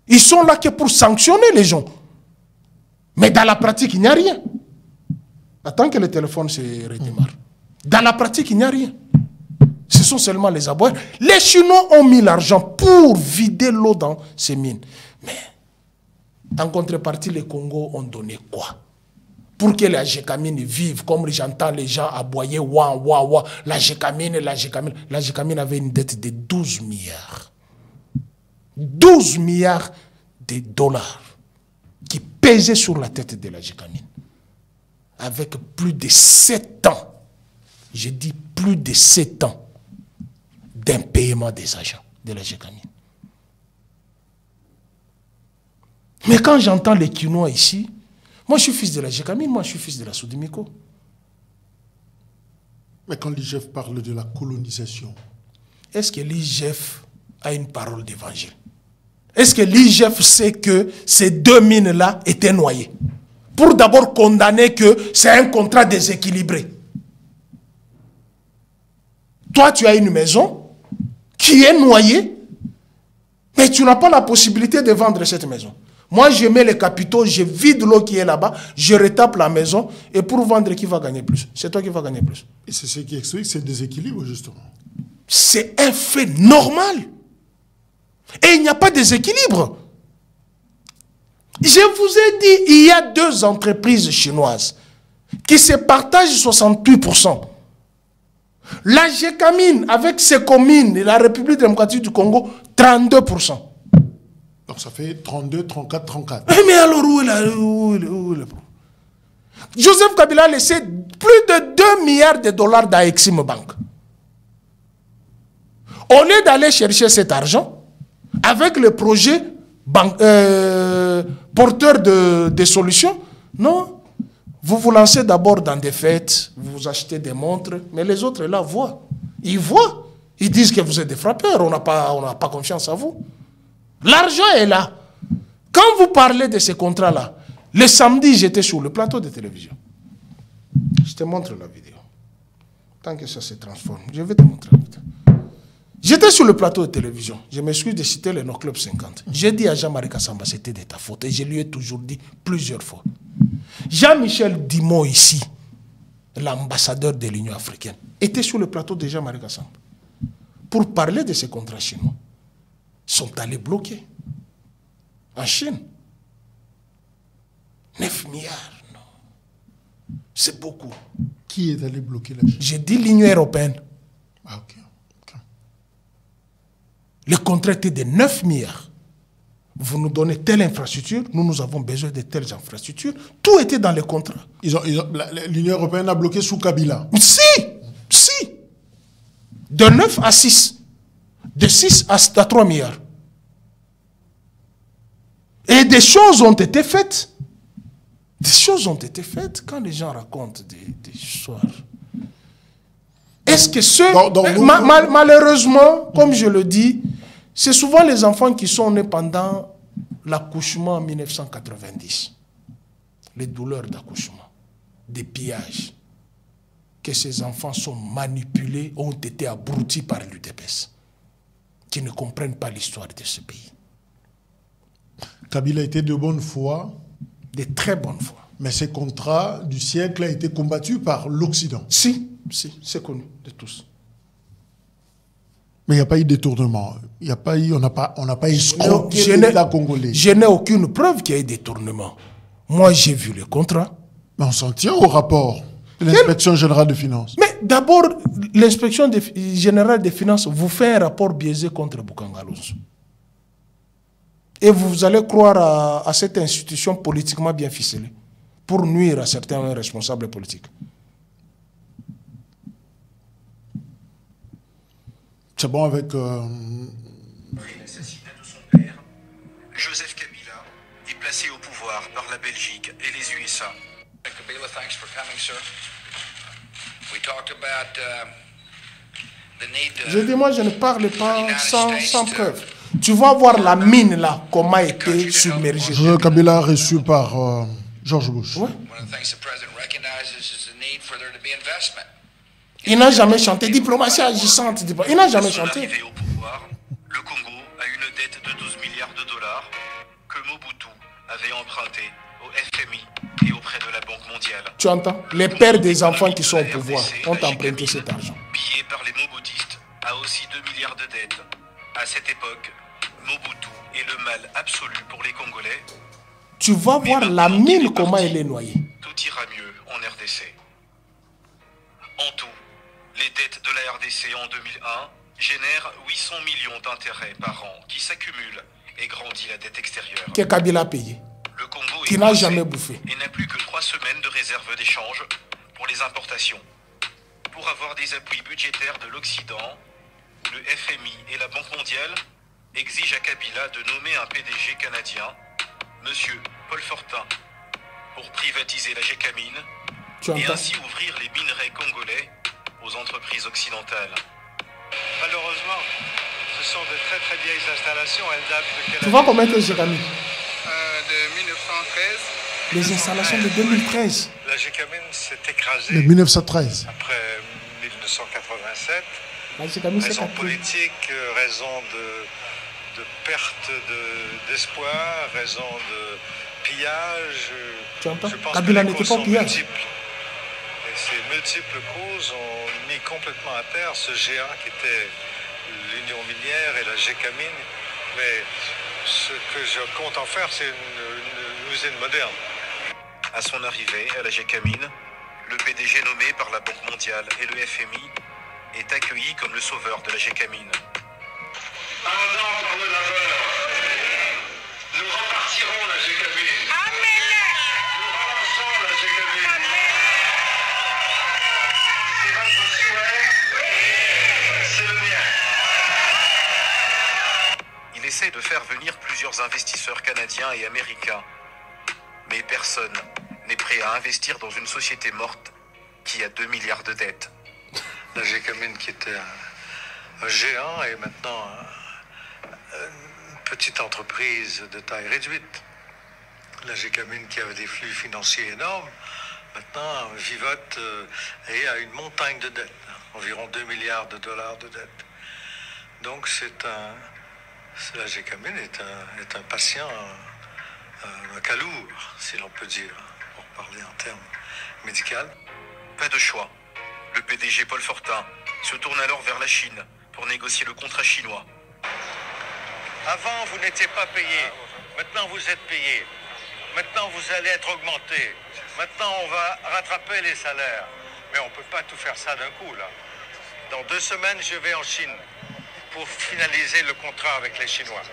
D: Ils sont là que pour sanctionner les gens. Mais dans la pratique, il n'y a rien. Attends que le téléphone se redémarre. Dans la pratique, il n'y a rien. Ce sont seulement les aboyeurs. Les Chinois ont mis l'argent pour vider l'eau dans ces mines. Mais en contrepartie, les Congos ont donné quoi? Pour que la Gécamine vive, comme j'entends les gens aboyer, ouah, ouah, ouah, la Gécamine. La Gécamine avait une dette de 12 milliards. 12 milliards de dollars qui pesaient sur la tête de la Gécamine. Avec plus de 7 ans, je dis plus de 7 ans d'impayement des agents de la Gécamine. Mais quand j'entends les Quinois ici, moi je suis fils de la Gécamine, moi je suis fils de la Soudimiko.
A: Mais quand l'IGF parle de la colonisation,
D: est-ce que l'IGF a une parole d'évangile? Est-ce que l'IGF sait que ces 2 mines-là étaient noyées? Pour d'abord condamner que c'est un contrat déséquilibré. Toi, tu as une maison qui est noyée, mais tu n'as pas la possibilité de vendre cette maison. Moi, je mets les capitaux, je vide l'eau qui est là-bas, je retape la maison, et pour vendre, qui va gagner plus? C'est toi qui vas gagner plus.
A: Et c'est ce qui explique ce déséquilibre, justement.
D: C'est un fait normal. Et il n'y a pas de déséquilibre. Je vous ai dit, il y a 2 entreprises chinoises qui se partagent 68%. La Gécamine, avec ses communes, et la République démocratique du Congo, 32%.
A: Donc ça fait 32, 34, 34.
D: Mais alors, où est le problème? Joseph Kabila a laissé plus de 2 milliards de dollars dans Exim Bank. Au lieu d'aller chercher cet argent, avec le projet porteur de solutions, non. Vous vous lancez d'abord dans des fêtes, vous achetez des montres, mais les autres là voient. Ils voient. Ils disent que vous êtes des frappeurs, on n'a pas confiance en vous. L'argent est là. Quand vous parlez de ces contrats-là, le samedi, j'étais sur le plateau de télévision. Je te montre la vidéo. Tant que ça se transforme, je vais te montrer la vidéo. J'étais sur le plateau de télévision. Je m'excuse de citer le No Club 50. J'ai dit à Jean-Marie Kassamba, c'était de ta faute. Et je lui ai toujours dit plusieurs fois. Jean-Michel Dimon ici, l'ambassadeur de l'Union africaine, était sur le plateau de Jean-Marie Kassamba pour parler de ces contrats chinois. Ils sont allés bloquer en Chine. 9 milliards, non. C'est beaucoup.
A: Qui est allé bloquer la Chine?
D: J'ai dit l'Union européenne.
A: Ah, ok.
D: Le contrat était de 9 milliards. Vous nous donnez telle infrastructure, nous avons besoin de telles infrastructures. Tout était dans le contrat.
A: L'Union européenne a bloqué sous Kabila.
D: Si. De 9 à 6. De 6 à 3 milliards. Et des choses ont été faites. Des choses ont été faites quand les gens racontent des histoires. Est-ce que malheureusement, comme je le dis, c'est souvent les enfants qui sont nés pendant l'accouchement en 1990. Les douleurs d'accouchement, des pillages, que ces enfants sont manipulés, ont été abrutis par l'UDPS, qui ne comprennent pas l'histoire de ce pays.
A: Kabila était de bonne foi.
D: De très bonne foi.
A: Mais ces contrats du siècle a été combattu par l'Occident.
D: Si, c'est connu de tous.
A: Mais il n'y a pas eu de détournement. On n'a pas escroqué l'État congolais.
D: Je n'ai aucune preuve qu'il y ait détournement. Moi, j'ai vu le contrat.
A: Mais on s'en tient au rapport de l'inspection générale des finances.
D: Mais d'abord, l'inspection générale des finances vous fait un rapport biaisé contre Boukangalous. Et vous allez croire à cette institution politiquement bien ficelée pour nuire à certains responsables politiques.
A: C'est bon avec...
E: L'assassinat de son père, Joseph Kabila, est placé au pouvoir par la Belgique et les USA.
F: Kabila, thanks for coming, sir. We talked about the need.
D: Je dis, moi, je ne parle pas sans preuve. Tu vas voir la mine là, comment a été submergée.
A: Joseph Kabila reçu par George Bush.
D: Ouais.
F: One of the things the president recognizes is the need for there to be investment.
D: Il n'a jamais chanté diplomatie agissante. Il n'a jamais chanté.
E: Arrivé au pouvoir, le Congo a une dette de 12 milliards de dollars que Mobutu avait empruntée au FMI et auprès de la Banque mondiale.
D: Tu entends? Les pères des enfants qui sont au pouvoir ont emprunté cet argent.
E: Pillé par les Mobutistes, a aussi 2 milliards de dettes. À cette époque, Mobutu est le mal absolu pour les Congolais.
D: Tu vas voir la mine comment elle est noyée.
E: Tout ira mieux en RDC. En tout, les dettes de la RDC en 2001 génèrent 800 millions d'intérêts par an qui s'accumulent et grandit la dette extérieure.
D: Que Kabila a payé.
E: Le Congo
D: Qui
E: est
D: n'a
E: coincé
D: jamais bouffé.
E: et n'a plus que 3 semaines de réserve d'échange pour les importations. Pour avoir des appuis budgétaires de l'Occident, le FMI et la Banque mondiale exigent à Kabila de nommer un PDG canadien, Monsieur Paul Fortin, pour privatiser la Gécamine
D: Tu
E: et
D: entends?
E: ainsi ouvrir les minerais congolais aux entreprises occidentales.
G: Malheureusement, ce sont de très très vieilles installations. Elles datent de quelle
D: Tu vois combien que j'ai gagné?
G: De 1913.
D: Les installations de 2013.
G: La Gécamine s'est
A: De
G: écrasée
A: 1913.
G: après 1987.
D: La Gécamine, c'est
G: Raison
D: 4.
G: politique, raison de perte d'espoir, raison de pillage.
D: Tu entends?
G: Je pense
D: Kabila
G: que les
D: n'était
G: causes
D: pas
G: sont
D: au pillage.
G: multiples. Et ces multiples causes ont mis complètement à terre ce géant qui était l'Union minière et la Gécamine, Mais ce que je compte en faire, c'est une usine moderne.
E: À son arrivée à la Gécamine, le PDG nommé par la Banque mondiale et le FMI est accueilli comme le sauveur de la Gécamine.
G: Ardent par le labeur, nous repartirons la Gécamine. Nous relançons la Gécamine. C'est votre souhait? C'est le mien.
E: Il essaie de faire venir plusieurs investisseurs canadiens et américains. Mais personne n'est prêt à investir dans une société morte qui a 2 milliards de dettes.
G: La Gécamine qui était un géant est maintenant une petite entreprise de taille réduite. La Gécamine qui avait des flux financiers énormes, maintenant vivote et a une montagne de dettes, environ 2 milliards de dollars de dettes. Donc la Gécamine est un patient, un calourd, si l'on peut dire, pour parler en termes médicaux.
E: Pas de choix. Le PDG Paul Fortin se tourne alors vers la Chine pour négocier le contrat chinois.
G: Avant, vous n'étiez pas payé. Maintenant, vous êtes payé. Maintenant, vous allez être augmenté. Maintenant, on va rattraper les salaires. Mais on ne peut pas tout faire ça d'un coup, là. Dans 2 semaines, je vais en Chine pour finaliser le contrat avec les Chinois.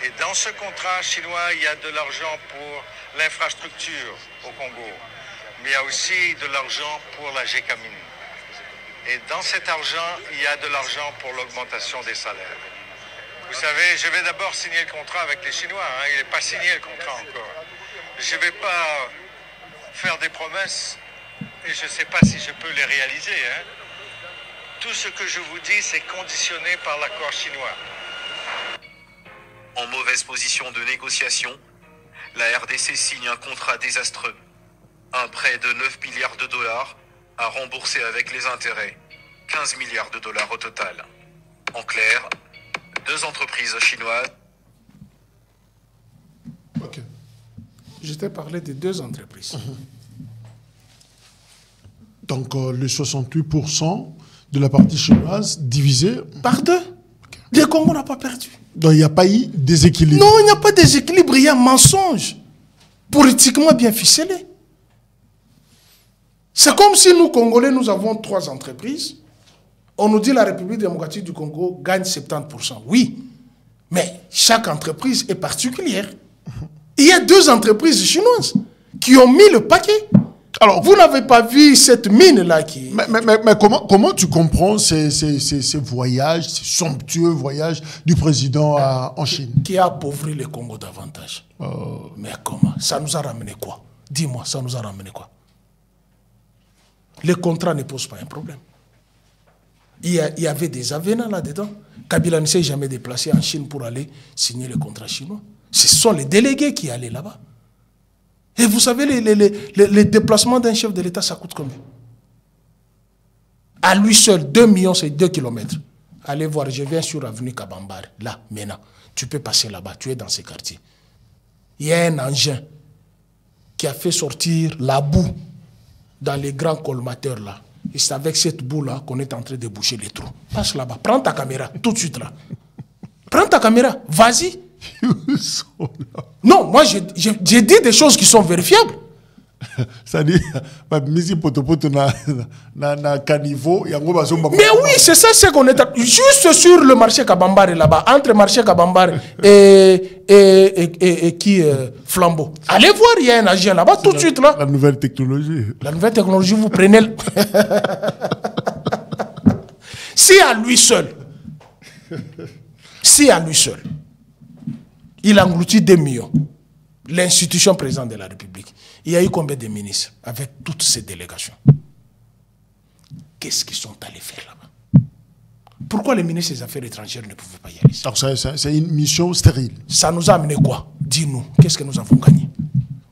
G: Et dans ce contrat chinois, il y a de l'argent pour l'infrastructure au Congo. Mais il y a aussi de l'argent pour la Gécamine. Et dans cet argent, il y a de l'argent pour l'augmentation des salaires. Vous savez, je vais d'abord signer le contrat avec les Chinois. Hein. Il n'est pas signé le contrat encore. Je ne vais pas faire des promesses et je ne sais pas si je peux les réaliser. Hein. Tout ce que je vous dis, c'est conditionné par l'accord chinois.
E: En mauvaise position de négociation, la RDC signe un contrat désastreux. Un prêt de 9 milliards de dollars à rembourser avec les intérêts. 15 milliards de dollars au total. En clair, 2 entreprises chinoises.
D: Ok. Je t'ai parlé de 2 entreprises.
A: Donc, les 68% de la partie chinoise divisé
D: Par 2. Le Congo n'a pas perdu.
A: Donc, il n'y a pas eu déséquilibre.
D: Non, il n'y a pas de déséquilibre, il y a mensonge. Politiquement bien ficelé. C'est comme si nous, Congolais, nous avons 3 entreprises. On nous dit la République démocratique du Congo gagne 70%. Oui, mais chaque entreprise est particulière. Il y a 2 entreprises chinoises qui ont mis le paquet. Alors, vous n'avez pas vu cette mine-là qui...
A: Mais comment tu comprends ces voyages, ces somptueux voyages du président en Chine?
D: Qui a appauvri le Congo davantage. Mais comment? Ça nous a ramené quoi? Dis-moi, ça nous a ramené quoi? Le contrat ne pose pas un problème. Il y avait des avenants là-dedans. Kabila ne s'est jamais déplacé en Chine pour aller signer le contrat chinois. Ce sont les délégués qui allaient là-bas. Et vous savez, les déplacements d'un chef de l'État, ça coûte combien? À lui seul, 2 millions, c'est 2 kilomètres. Allez voir, je viens sur l'avenue Kabambar. Là, maintenant, tu peux passer là-bas, tu es dans ces quartiers. Il y a un engin qui a fait sortir la boue dans les grands colmateurs là. Et c'est avec cette boue-là qu'on est en train de boucher les trous. Passe là-bas, prends ta caméra, tout de suite là. Prends ta caméra, vas-y. Non, moi j'ai dit des choses qui sont vérifiables.
A: C'est-à-dire,
D: mais oui, c'est ça ce qu'on est... Juste sur le marché Kabambar là-bas, entre marché Kabambar et qui Flambeau. Allez voir, il y a un agent là-bas, tout de suite là.
A: La nouvelle technologie.
D: La nouvelle technologie, vous prenez... Si à lui seul, il engloutit 2 millions, l'institution présidente de la République, il y a eu combien de ministres avec toutes ces délégations? Qu'est-ce qu'ils sont allés faire là-bas? Pourquoi les ministres des Affaires étrangères ne pouvaient pas y aller?
A: Donc c'est une mission stérile.
D: Ça nous a amené quoi? Dis-nous, qu'est-ce que nous avons gagné?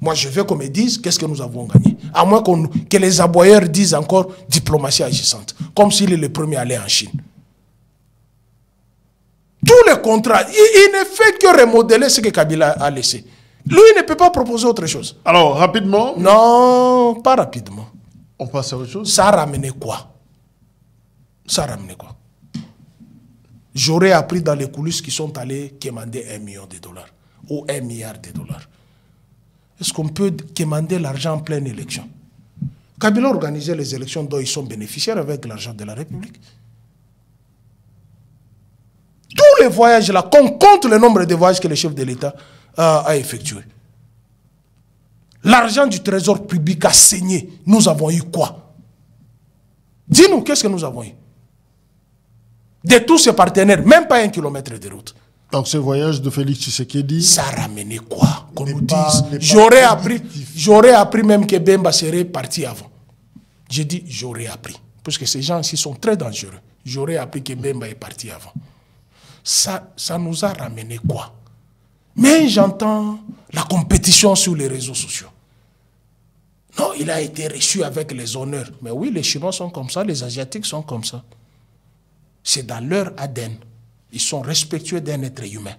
D: Moi, je veux qu'on me dise qu'est-ce que nous avons gagné. À moins que les aboyeurs disent encore diplomatie agissante, comme s'il est le premier à aller en Chine. Tous les contrats, il ne fait que remodeler ce que Kabila a laissé. Lui, il ne peut pas proposer autre chose.
A: Alors, rapidement.
D: Non, pas rapidement.
A: On passe à autre chose.
D: Ça a ramené quoi? Ça a ramené quoi? j'aurais appris dans les coulisses qu'ils sont allés quémander $1 million ou $1 milliard. Est-ce qu'on peut quémander l'argent en pleine élection? Kabila organisait les élections dont ils sont bénéficiaires avec l'argent de la République. Tous les voyages là, qu'on compte le nombre de voyages que le chef de l'État a effectués. L'argent du trésor public a saigné. Nous avons eu quoi? Dis-nous, qu'est-ce que nous avons eu? De tous ces partenaires, même pas 1 kilomètre de route.
A: Donc ce voyage de Félix Tshisekedi...
D: Ça a ramené quoi? Qu'on nous dise. J'aurais appris même que Bemba serait parti avant. J'ai dit j'aurais appris. Parce que ces gens-ci sont très dangereux. J'aurais appris que Bemba est parti avant. Ça nous a ramené quoi? Mais j'entends la compétition sur les réseaux sociaux. Non, il a été reçu avec les honneurs. Mais oui, les Chinois sont comme ça, les Asiatiques sont comme ça. C'est dans leur ADN. Ils sont respectueux d'un être humain.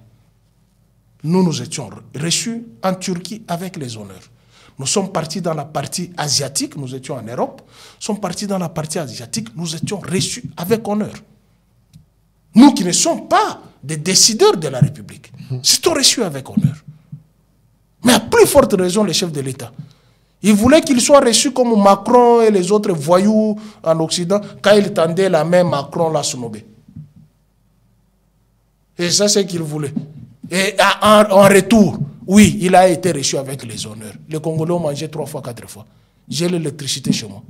D: Nous étions reçus en Turquie avec les honneurs. Nous sommes partis dans la partie asiatique, nous étions en Europe. Nous sommes partis dans la partie asiatique, nous étions reçus avec honneur. Nous qui ne sommes pas des décideurs de la République, c'est reçus avec honneur. Mais à plus forte raison, les chefs de l'État. Ils voulaient qu'ils soient reçus comme Macron et les autres voyous en Occident. Quand ils tendaient la main, Macron l'a snobé. Et ça, c'est ce qu'ils voulaient. Et en retour, oui, il a été reçu avec les honneurs. Les Congolais ont mangé 3 fois, 4 fois. J'ai l'électricité chez moi.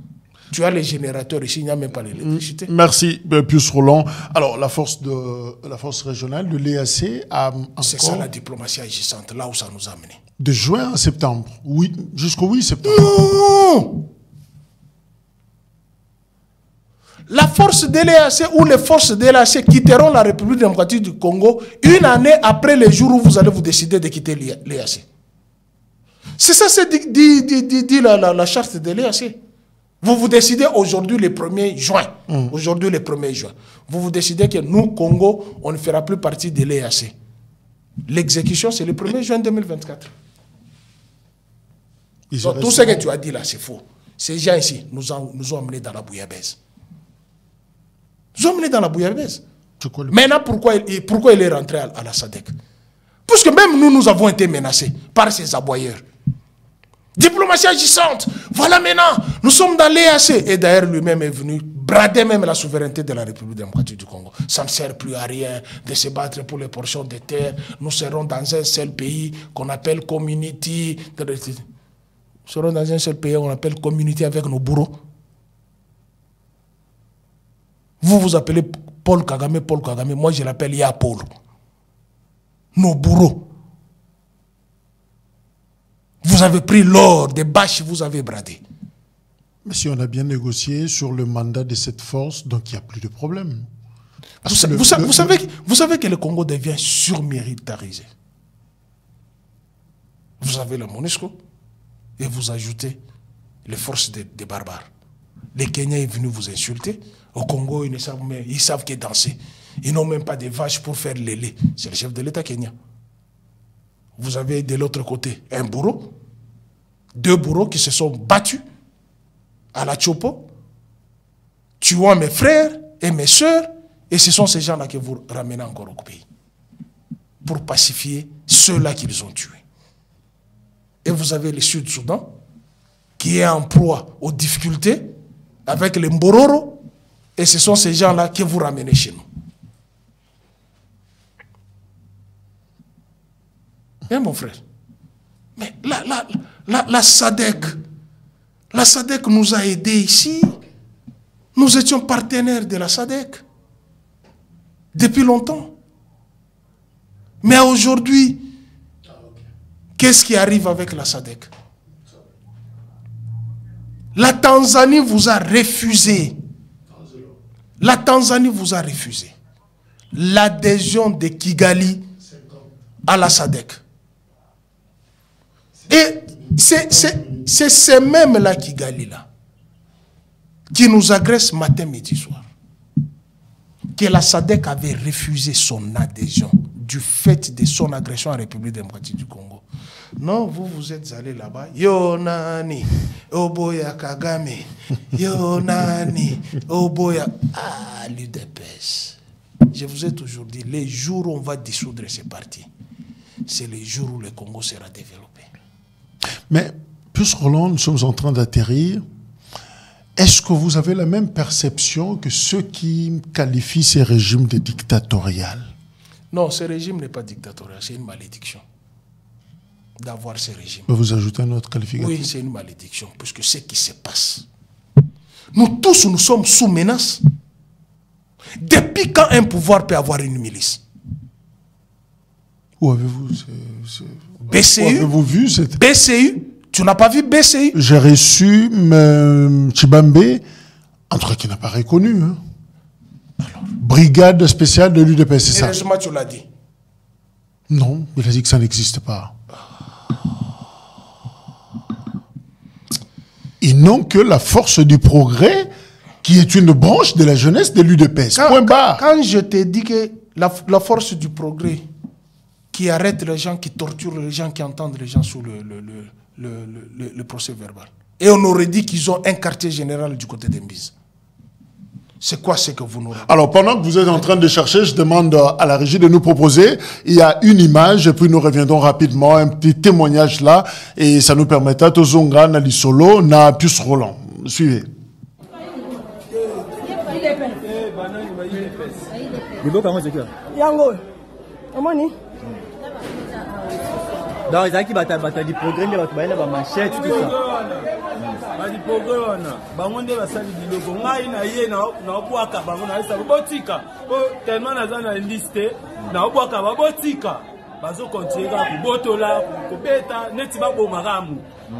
D: Tu as les générateurs ici, il n'y a même pas l'électricité.
A: Merci, Pius Roland. Alors, la force régionale de l'EAC a encore...
D: C'est ça la diplomatie agissante, là où ça nous a amené.
A: De juin à septembre, oui, jusqu'au 8 septembre.
D: Non! La force de l'EAC ou les forces de l'EAC quitteront la République démocratique du Congo 1 année après le jour où vous allez vous décider de quitter l'EAC. C'est ça, c'est dit la charte de l'EAC. Vous vous décidez aujourd'hui le 1er juin. Aujourd'hui le 1er juin. Vous vous décidez que nous, Congo, on ne fera plus partie de l'EAC. L'exécution, c'est le 1er juin 2024. Donc, tout ce que tu as dit là, c'est faux. Ces gens ici nous ont amenés dans la bouillabaisse. Nous ont amenés dans la bouillabaisse. Maintenant, pourquoi il est rentré à la SADC? Parce que même nous avons été menacés par ces aboyeurs. Diplomatie agissante. Voilà maintenant, nous sommes dans l'EAC. Et d'ailleurs, lui-même est venu brader même la souveraineté de la République démocratique du Congo. Ça ne sert plus à rien de se battre pour les portions de terre. Nous serons dans un seul pays qu'on appelle community. Nous serons dans un seul pays qu'on appelle community avec nos bourreaux. Vous vous appelez Paul Kagame. Moi, je l'appelle Yapol. Nos bourreaux. Vous avez pris l'or des bâches, vous avez bradé.
A: Mais si on a bien négocié sur le mandat de cette force, donc il n'y a plus de problème.
D: Vous savez que le Congo devient surmilitarisé. Vous avez la MONUSCO et vous ajoutez les forces des barbares. Les Kenyans sont venus vous insulter. Au Congo, ils savent que danser. Ils n'ont même pas de vaches pour faire le lait. C'est le chef de l'État kenyan. Vous avez de l'autre côté un bourreau, 2 bourreaux qui se sont battus à la Chopo, tuant mes frères et mes soeurs, et ce sont ces gens-là que vous ramenez encore au pays pour pacifier ceux-là qu'ils ont tués. Et vous avez le Sud-Soudan qui est en proie aux difficultés avec les Mbororo, et ce sont ces gens-là que vous ramenez chez nous. Hein, mon frère? Mais la SADC nous a aidés ici. Nous étions partenaires de la SADC depuis longtemps. Mais aujourd'hui, qu'est-ce qui arrive avec la SADC? La Tanzanie vous a refusé. La Tanzanie vous a refusé l'adhésion de Kigali à la SADC. Et c'est ces mêmes-là Kigali-là qui nous agressent matin, midi, soir. Que la SADC avait refusé son adhésion du fait de son agression en République démocratique du Congo. Non, vous êtes allés là-bas. Yo nani, Oboya Kagame. Yo nani, Oboya. Ah, l'UDPS. Je vous ai toujours dit, les jours où on va dissoudre ces partis, c'est les jours où le Congo sera développé.
A: Mais, plus Roland, nous sommes en train d'atterrir. Est-ce que vous avez la même perception que ceux qui qualifient ces régimes de dictatorial?
D: Non, ce régime n'est pas dictatorial, c'est une malédiction d'avoir ce régime.
A: Vous ajoutez un autre qualificatif?
D: Oui, c'est une malédiction, puisque ce qui se passe, nous tous, nous sommes sous menace. Depuis quand un pouvoir peut avoir une milice?
A: Où avez-vous
D: BCU?
A: Où avez-vous vu cette...
D: BCU? Tu n'as pas vu BCU?
A: J'ai reçu Chibambe, un truc qui n'a pas reconnu. Hein. Brigade spéciale de l'UDPS, c'est ça?
D: Heureusement, tu l'as dit.
A: Non, il a dit que ça n'existe pas. Ils n'ont que la force du progrès, qui est une branche de la jeunesse de l'UDPS. Point barre.
D: Quand je t'ai dit que la force du progrès, qui arrête les gens, qui torture les gens, qui entendent les gens sous le procès verbal. Et on aurait dit qu'ils ont un quartier général du côté d'Embise. C'est quoi ce que vous nous racontez? Alors,
A: pendant que vous êtes en train de chercher, je demande à la régie de nous proposer. Il y a une image, et puis nous reviendrons rapidement, un petit témoignage là, et ça nous permettra de zonga na lisolo na Pius Roland. Suivez.
H: Yango, amoni. Donc, ils ont qui battent du progrès, mais battent la machette, tout ça.
I: Badi progrès wana bangonde basali biloko ngai na ye na obwaka bango na isa botika tellement naza na liste na obwaka babotika bazo continuer ka botola ko beta neti ba bomaramu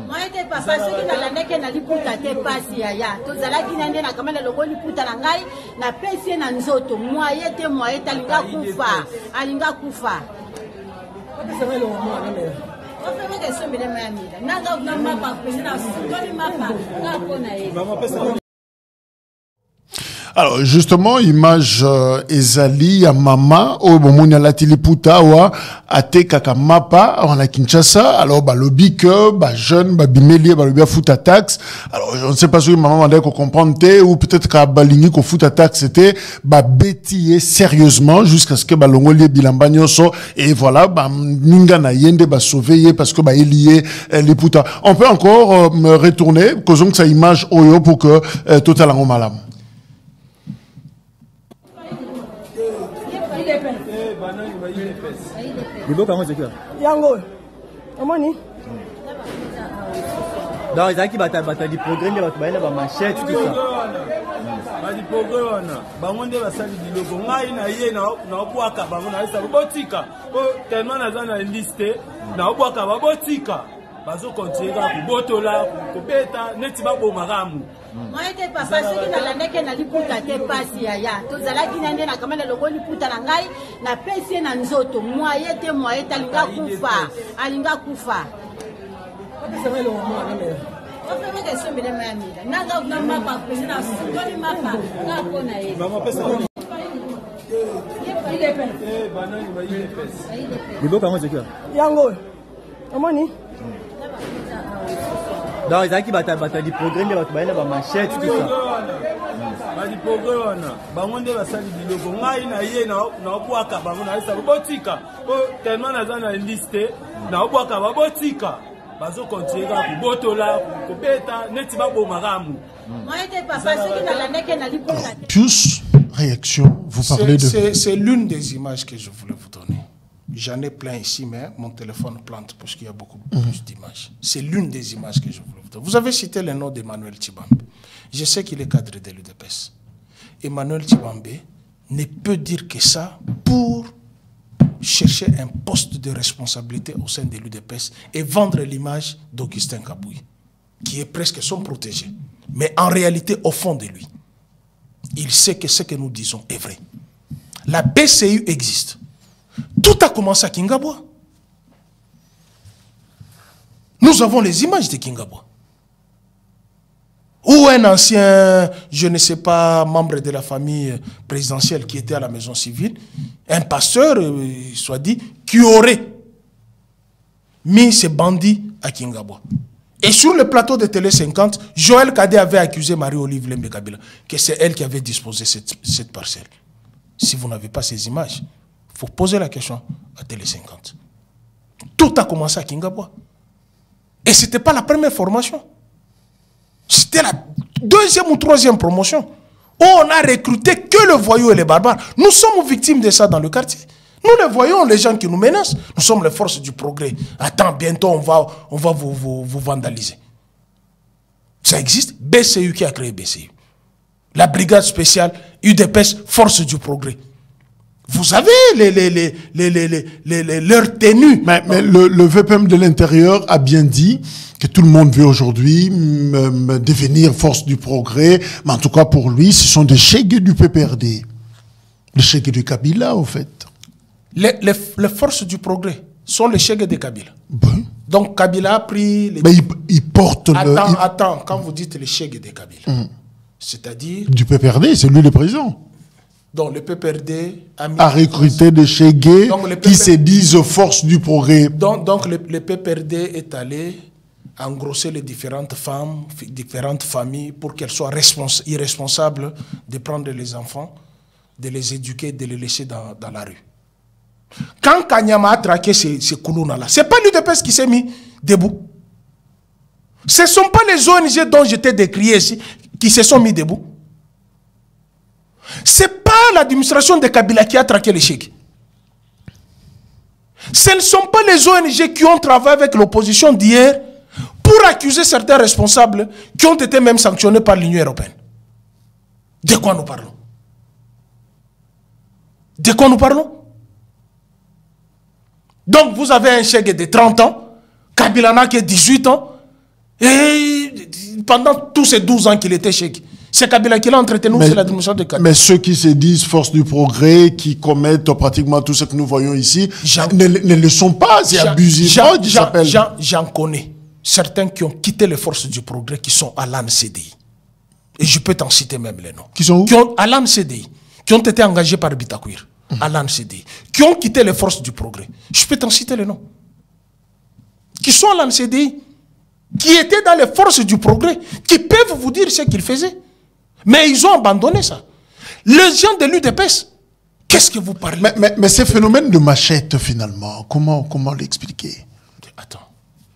J: moi te papa soki na landeke na liputa te pasi ya tozalaki na nde na kamala loko liputa na ngai na pesi na nzoto moi te moi alinga kufa
A: Alors justement, image ezali ya mama o bomoni alati liputa wa ate kaka mapa wana Kinshasa. Alors balobi que ba jeune ba bimeli balobi a futa tax. Alors je ne sais pas si maman m'a comprendre ou peut-être ka balingi ko futa tax c'était ba bétier sérieusement jusqu'à ce que ba longoli bilamba nyonso et voilà ba ninga na yende ba sauver parce que ba lié liputa. On peut encore retourner causons que sa image oyo pour que total en malam.
H: Yango, amoni. Donc, ils ont qui battent du progrès, mais battent la machette, tout ça.
I: Badi progrès wana bangonde basali biloko ngai na ye na obwaka bango na isa botika tellement naza na liste na obwaka babotika bazo continuer ka botola ko beta neti ba bomaramu.
J: Moi te papa soki na landeke na liputa te pasi ya tozalaki na nde na kamala loko liputa na ngai na pesi na nzoto moi te alinga kufa
H: Yango, amoni. Donc, ils ont qui battent du progrès, mais battent la machette, tout ça.
I: Badi progrès wana bangonde basali biloko ngai na ye na obwaka bango na isa botika tellement naza na liste na obwaka babotika bazo continuer ka botola ko beta neti ba bomaramu.
J: Moi te papa soki na landeke na liputa.
A: Plus réaction, vous parlez de...
D: C'est l'une des images que je voulais vous donner. J'en ai plein ici, mais mon téléphone plante parce qu'il y a beaucoup plus d'images. C'est l'une des images que je voulais vous donner. Vous avez cité le nom d'Emmanuel Chibambe. Je sais qu'il est cadre de l'UDPS. Emmanuel Chibambe ne peut dire que ça pour chercher un poste de responsabilité au sein de l'UDPS et vendre l'image d'Augustin Kabouy, qui est presque son protégé. Mais en réalité, au fond de lui, il sait que ce que nous disons est vrai. La BCU existe. Tout a commencé à Kingabwa. Nous avons les images de Kingabwa. Ou un ancien, je ne sais pas, membre de la famille présidentielle qui était à la maison civile, un pasteur, soit dit, qui aurait mis ces bandits à Kingabwa. Et sur le plateau de Télé 50, Joël Kadé avait accusé Marie-Olive Lembe Kabila que c'est elle qui avait disposé cette parcelle. Si vous n'avez pas ces images, il faut poser la question à Télé 50. Tout a commencé à Kingabwa. Et ce n'était pas la première formation. C'était la deuxième ou troisième promotion. Où on a recruté que le voyou et les barbares. Nous sommes victimes de ça dans le quartier. Nous les voyons, les gens qui nous menacent. Nous sommes les forces du progrès. Attends, bientôt on va vous vandaliser. Ça existe. BCU qui a créé BCU. La brigade spéciale UDPS, force du progrès. Vous avez leurs tenues.
A: Mais le VPM de l'intérieur a bien dit que tout le monde veut aujourd'hui devenir force du progrès. Mais en tout cas, pour lui, ce sont des chèques du PPRD. Les chèques du Kabila, au fait.
D: Les forces du progrès sont les chèques de Kabila.
A: Ben.
D: Donc Kabila a pris...
A: Mais il porte
D: Attends, quand vous dites les chèques de Kabila, c'est-à-dire...
A: Du PPRD, c'est lui le président.
D: Donc le PPRD
A: a recruté des chégués qui se disent force du progrès.
D: Donc le PPRD est allé engrosser les différentes femmes, différentes familles pour qu'elles soient irresponsables de prendre les enfants, de les éduquer, de les laisser dans la rue. Quand Kanyama a traqué ces Koulouna-là, ce n'est pas l'UDPS qui s'est mis debout. Ce ne sont pas les ONG dont j'étais décrié ici qui se sont mis debout. Ce n'est pas l'administration de Kabila qui a traqué les chèques. Ce ne sont pas les ONG qui ont travaillé avec l'opposition d'hier pour accuser certains responsables qui ont été même sanctionnés par l'Union européenne. De quoi nous parlons? De quoi nous parlons? Donc vous avez un chèque de 30 ans, Kabila n'a que 18 ans, et pendant tous ces 12 ans qu'il était chèque. C'est Kabila qui l'a entretenu, c'est l'administration de Kabila.
A: Mais ceux qui se disent force du progrès, qui commettent pratiquement tout ce que nous voyons ici, ne le sont pas, c'est abusif.
D: J'en connais certains qui ont quitté les forces du progrès, qui sont à l'ANCDI. Et je peux t'en citer même les noms.
A: Qui sont où?
D: À l'ANCDI, qui ont été engagés par Bitakwir, à l'ANCDI, qui ont quitté les forces du progrès. Je peux t'en citer les noms. Qui sont à l'ANCDI, qui étaient dans les forces du progrès, qui peuvent vous dire ce qu'ils faisaient. Mais ils ont abandonné ça. Les gens de l'UDPS, qu'est-ce que vous parlez?
A: Mais ces phénomènes de machette, finalement, comment l'expliquer?
D: Attends.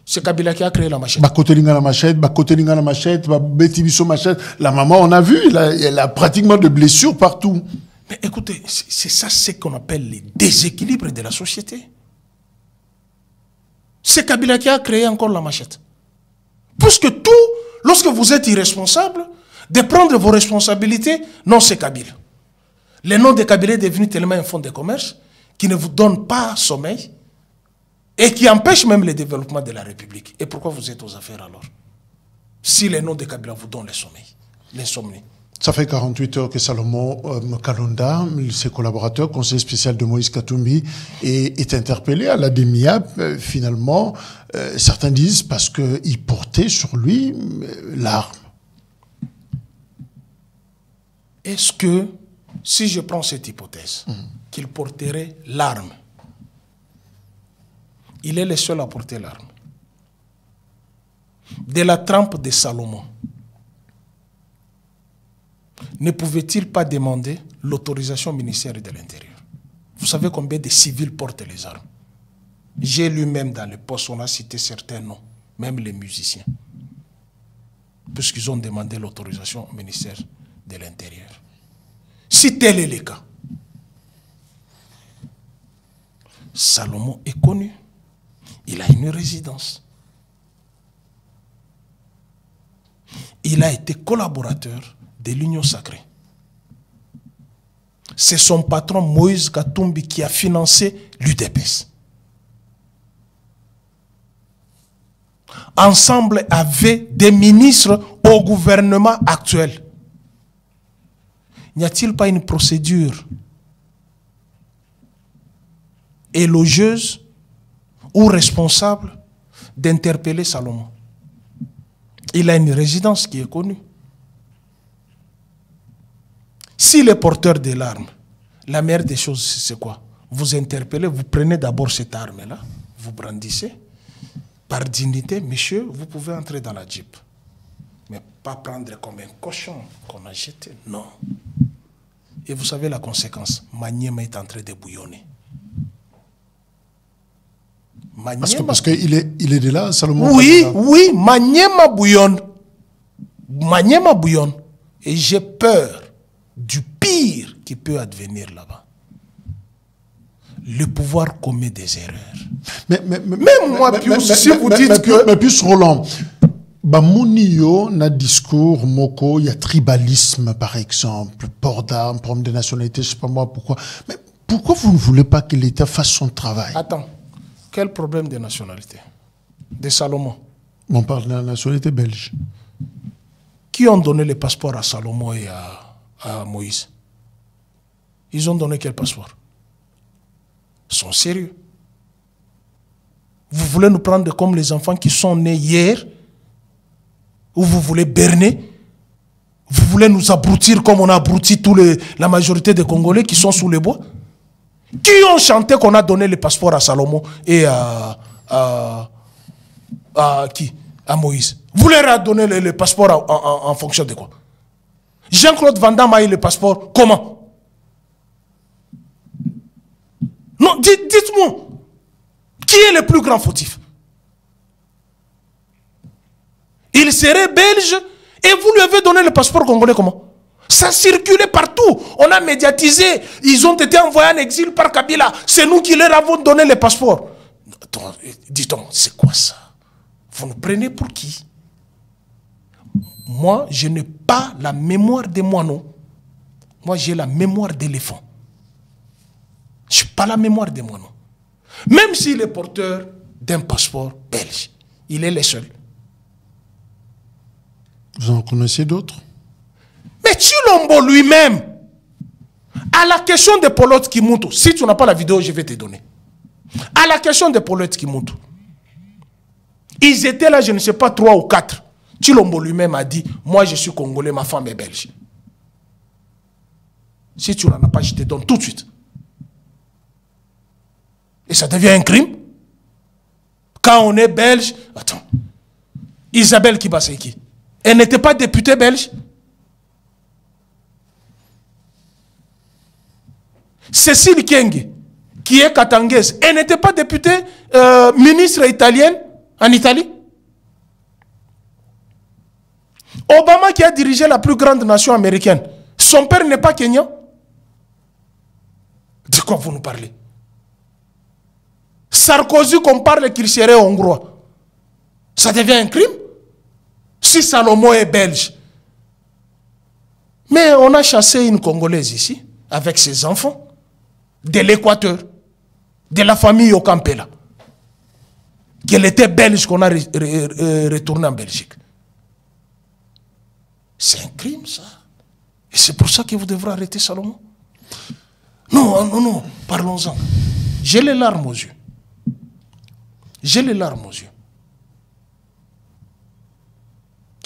D: C'est Kabila qui a créé la machette.
A: Bakotelinga la machette, Bakotelinga la machette, Betibiso machette. La maman, on a vu, elle a pratiquement de blessures partout.
D: Mais écoutez, c'est ça ce qu'on appelle les déséquilibres de la société. C'est Kabila qui a créé encore la machette. Puisque tout, lorsque vous êtes irresponsable, de prendre vos responsabilités, non, c'est Kabila. Le nom de Kabila est devenu tellement un fonds de commerce qui ne vous donne pas sommeil et qui empêche même le développement de la République. Et pourquoi vous êtes aux affaires alors? Si le nom de Kabila vous donne le sommeil, l'insomnie.
A: Ça fait 48 heures que Salomon Kalonda, ses collaborateurs, conseiller spécial de Moïse Katumbi, est interpellé à la DEMIA. Finalement, certains disent parce qu'il portait sur lui l'arme.
D: Est-ce que, si je prends cette hypothèse, qu'il porterait l'arme, il est le seul à porter l'arme. De la trempe de Salomon, ne pouvait-il pas demander l'autorisation au ministère de l'Intérieur? Vous savez combien de civils portent les armes? J'ai lu même dans les postes, on a cité certains noms, même les musiciens, puisqu'ils ont demandé l'autorisation au ministère de l'Intérieur. Si tel est le cas, Salomon est connu. Il a une résidence. Il a été collaborateur de l'Union sacrée. C'est son patron Moïse Katumbi qui a financé l'UDPS. Ensemble avec des ministres au gouvernement actuel. N'y a-t-il pas une procédure élogieuse ou responsable d'interpeller Salomon? Il a une résidence qui est connue. S'il est porteur de l'arme, la meilleure des choses, c'est quoi? Vous interpellez, vous prenez d'abord cette arme-là, vous brandissez. Par dignité, monsieur, vous pouvez entrer dans la Jeep. Mais pas prendre comme un cochon qu'on a jeté, non. Et vous savez la conséquence. Maniema est en train de bouillonner.
A: Parce qu'il est de là, Salomon.
D: Oui, oui, Maniema bouillonne. Maniema bouillonne. Et j'ai peur du pire qui peut advenir là-bas. Le pouvoir commet des erreurs. Même moi, Pius, si vous dites que...
A: Mais Pius Roland, Bamounio n'a discours, Moko, il y a tribalisme par exemple, port d'armes, problème de nationalité, je ne sais pas moi pourquoi. Mais pourquoi vous ne voulez pas que l'État fasse son travail?
D: Attends, quel problème de nationalité? De Salomon.
A: On parle de la nationalité belge.
D: Qui ont donné le passeport à Salomon et à Moïse? Ils ont donné quel passeport? Ils sont sérieux. Vous voulez nous prendre comme les enfants qui sont nés hier? Ou vous voulez berner? Vous voulez nous abrutir comme on a abruti la majorité des Congolais qui sont sous les bois? Qui ont chanté qu'on a donné le passeport à Salomon et à qui? À Moïse. Vous leur avez donné le passeport en fonction de quoi? Jean-Claude Van Damme a eu le passeport comment? Non, dites-moi, qui est le plus grand fautif? Il serait belge et vous lui avez donné le passeport congolais comment? Ça circulait partout. On a médiatisé. Ils ont été envoyés en exil par Kabila. C'est nous qui leur avons donné le passeport. Dites-moi, c'est quoi ça? Vous nous prenez pour qui? Moi, je n'ai pas la mémoire des moineaux. Moi, j'ai la mémoire d'éléphant. Je n'ai pas la mémoire des moineaux. Même s'il est porteur d'un passeport belge, il est le seul.
A: Vous en connaissez d'autres?
D: Mais Tshilombo lui-même, à la question de Paulotte Kimuntu, si tu n'as pas la vidéo, je vais te donner. À la question de Paulotte Kimuntu, ils étaient là, je ne sais pas, 3 ou 4. Tshilombo lui-même a dit, moi je suis congolais, ma femme est belge. Si tu n'en as pas, je te donne tout de suite. Et ça devient un crime. Quand on est belge, attends, Isabelle Kibaseki, elle n'était pas députée belge. Cécile Kyenge, qui est katangaise, elle n'était pas députée ministre italienne en Italie. Obama qui a dirigé la plus grande nation américaine, son père n'est pas kenyan. De quoi vous nous parlez? Sarkozy qu'on parle qu'il serait hongrois. Ça devient un crime? Si Salomon est belge. Mais on a chassé une Congolaise ici, avec ses enfants, de l'Équateur, de la famille Okampela, qu'elle était belge, qu'on a retourné en Belgique. C'est un crime, ça. Et c'est pour ça que vous devrez arrêter Salomon. Non, non, non, parlons-en. J'ai les larmes aux yeux. J'ai les larmes aux yeux.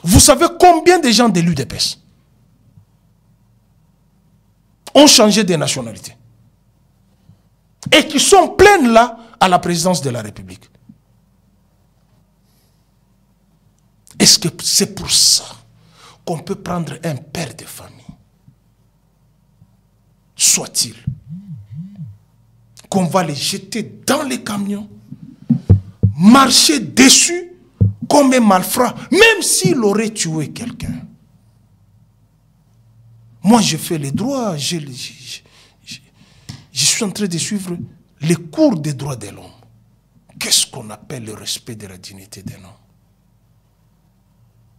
D: Vous savez combien de gens de l'UDPS ont changé de nationalité et qui sont pleins là à la présidence de la République? Est-ce que c'est pour ça qu'on peut prendre un père de famille, soit-il, qu'on va les jeter dans les camions, marcher dessus comme un malfrat, même s'il aurait tué quelqu'un? Moi, je fais les droits, je suis en train de suivre les cours des droits de l'homme. Qu'est-ce qu'on appelle le respect de la dignité de l'homme?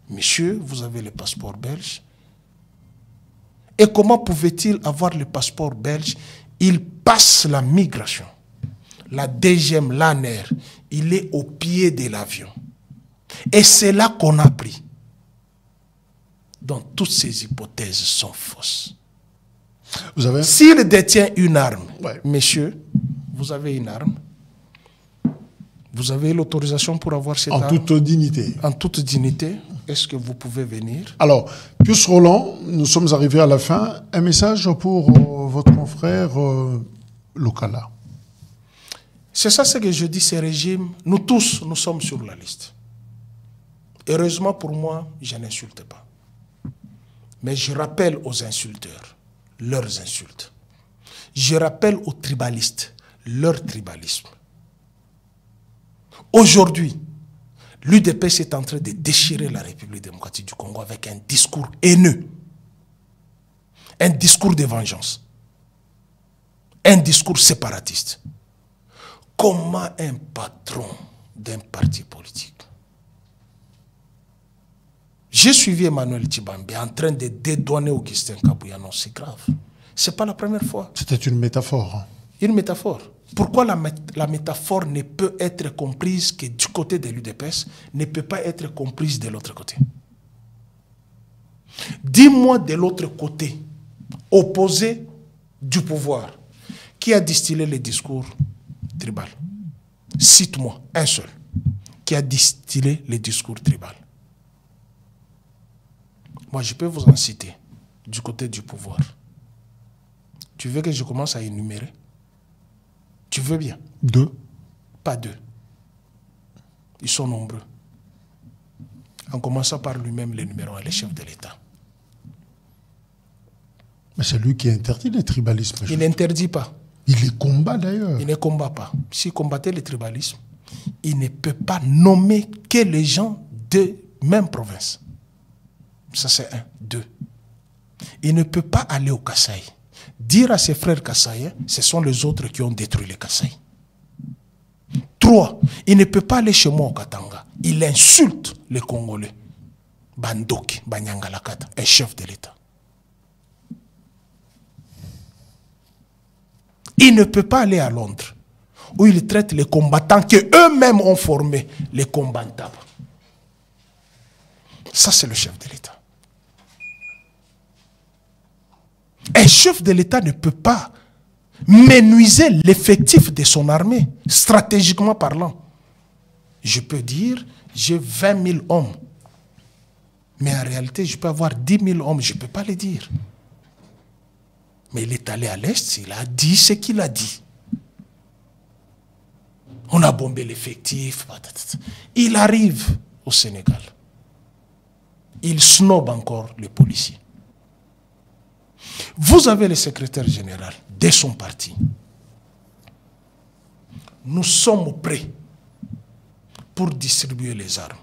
D: Monsieur, vous avez le passeport belge. Et comment pouvait-il avoir le passeport belge? Il passe la migration. La DGM, l'ANER, il est au pied de l'avion. Et c'est là qu'on a pris. Donc toutes ces hypothèses sont fausses. S'il détient une arme, messieurs, vous avez une arme. Vous avez l'autorisation pour avoir cette arme.
A: En toute dignité.
D: En toute dignité. Est-ce que vous pouvez venir?
A: Alors, Pius Roland, nous sommes arrivés à la fin. Un message pour votre confrère Lokala.
D: C'est ça ce que je dis, ces régimes. Nous tous, nous sommes sur la liste. Heureusement pour moi, je n'insulte pas. Mais je rappelle aux insulteurs, leurs insultes. Je rappelle aux tribalistes leur tribalisme. Aujourd'hui, l'UDPS est en train de déchirer la République démocratique du Congo avec un discours haineux, un discours de vengeance, un discours séparatiste. Comment un patron d'un parti politique? J'ai suivi Emmanuel Tshibambi en train de dédouaner Augustin Kabouya. Non, c'est grave. Ce n'est pas la première fois.
A: C'était une métaphore.
D: Une métaphore. Pourquoi la métaphore ne peut être comprise que du côté de l'UDPS, ne peut pas être comprise de l'autre côté? Dis-moi de l'autre côté, opposé du pouvoir, qui a distillé les discours tribal. Cite-moi un seul qui a distillé les discours tribal. Moi, je peux vous en citer du côté du pouvoir. Tu veux que je commence à énumérer? Tu veux bien?
A: 2.
D: Pas 2. Ils sont nombreux. En commençant par lui-même, le numéro 1, le chef de l'État.
A: Mais c'est lui qui interdit le tribalisme.
D: Il n'interdit pas.
A: Il les combat d'ailleurs.
D: Il ne combat pas. S'il combattait le tribalisme, il ne peut pas nommer que les gens de même province. Ça c'est 1. 2. Il ne peut pas aller au Kasaï. Dire à ses frères Kasaïens, ce sont les autres qui ont détruit le Kasaï. 3. Il ne peut pas aller chez moi au Katanga. Il insulte les Congolais. Bandoki, Banyangalakata, un chef de l'État. Il ne peut pas aller à Londres, où il traite les combattants qu'eux-mêmes ont formés, les combattables. Ça, c'est le chef de l'État. Un chef de l'État ne peut pas menuiser l'effectif de son armée, stratégiquement parlant. Je peux dire, j'ai 20 000 hommes. Mais en réalité, je peux avoir 10 000 hommes, je ne peux pas le dire. Mais il est allé à l'Est, il a dit ce qu'il a dit. On a bombé l'effectif. Il arrive au Sénégal. Il snobe encore les policiers. Vous avez le secrétaire général de son parti. Nous sommes prêts pour distribuer les armes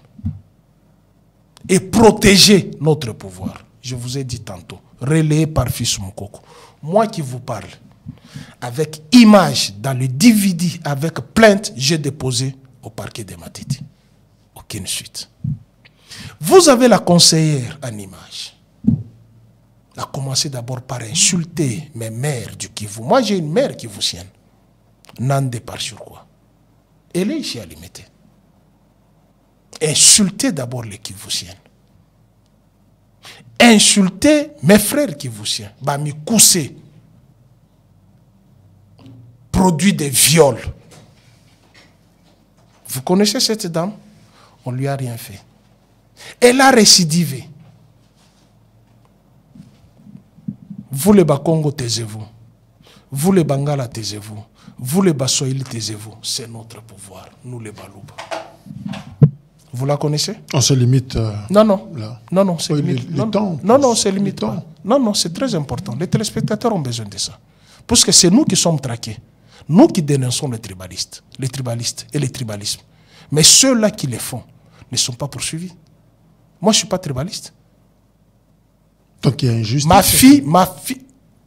D: et protéger notre pouvoir. Je vous ai dit tantôt, relayé par Fils Moukoko. Moi qui vous parle, avec image dans le DVD, avec plainte, j'ai déposé au parquet de Matiti. Aucune suite. Vous avez la conseillère en image. Elle a commencé d'abord par insulter mes mères du Kivu. Moi, j'ai une mère kivusienne. Nande par sur quoi? Elle est ici à Limité. Insulter d'abord les Kivusiennes. Insulter mes frères kivusiens. Bami Koussé. Produit des viols. Vous connaissez cette dame? On ne lui a rien fait. Elle a récidivé. Vous les Bakongo, taisez-vous. Vous les Bangala, taisez-vous. Vous les Baswahili, taisez-vous. C'est notre pouvoir. Nous les Balouba. Vous la connaissez?
A: On se limite.
D: Non, non.
A: Là.
D: Non, non, c'est
A: Oui,
D: limite.
A: les
D: Non,
A: temps.
D: non, non, c'est limite.
A: Les temps.
D: Pas. Non, non, c'est très important. Les téléspectateurs ont besoin de ça. Parce que c'est nous qui sommes traqués. Nous qui dénonçons les tribalistes et les tribalismes. Mais ceux-là qui les font ne sont pas poursuivis. Moi, je ne suis pas tribaliste.
A: Donc il y a injustice.
D: Ma fille,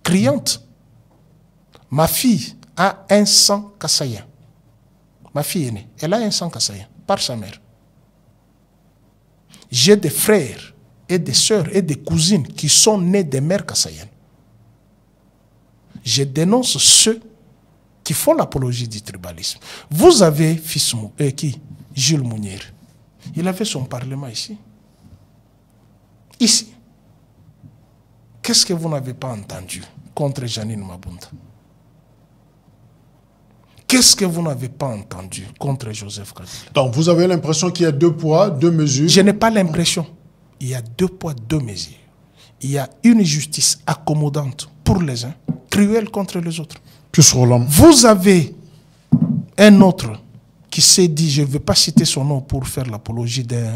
D: criante, ma fille a un sang kassaïen. Ma fille est née. Elle a un sang kassaïen par sa mère. J'ai des frères et des sœurs et des cousines qui sont nés des mères kassaïennes. Je dénonce ceux qui font l'apologie du tribalisme. Vous avez Jules Mounier. Il avait son parlement ici. Ici. Qu'est-ce que vous n'avez pas entendu contre Janine Mabunda? Qu'est-ce que vous n'avez pas entendu contre Joseph Kabila?
A: Donc vous avez l'impression qu'il y a 2 poids, 2 mesures.
D: Je n'ai pas l'impression. Il y a 2 poids, 2 mesures. Il y a une justice accommodante pour les uns, cruelle contre les autres. Vous avez un autre qui s'est dit, je ne veux pas citer son nom pour faire l'apologie d'un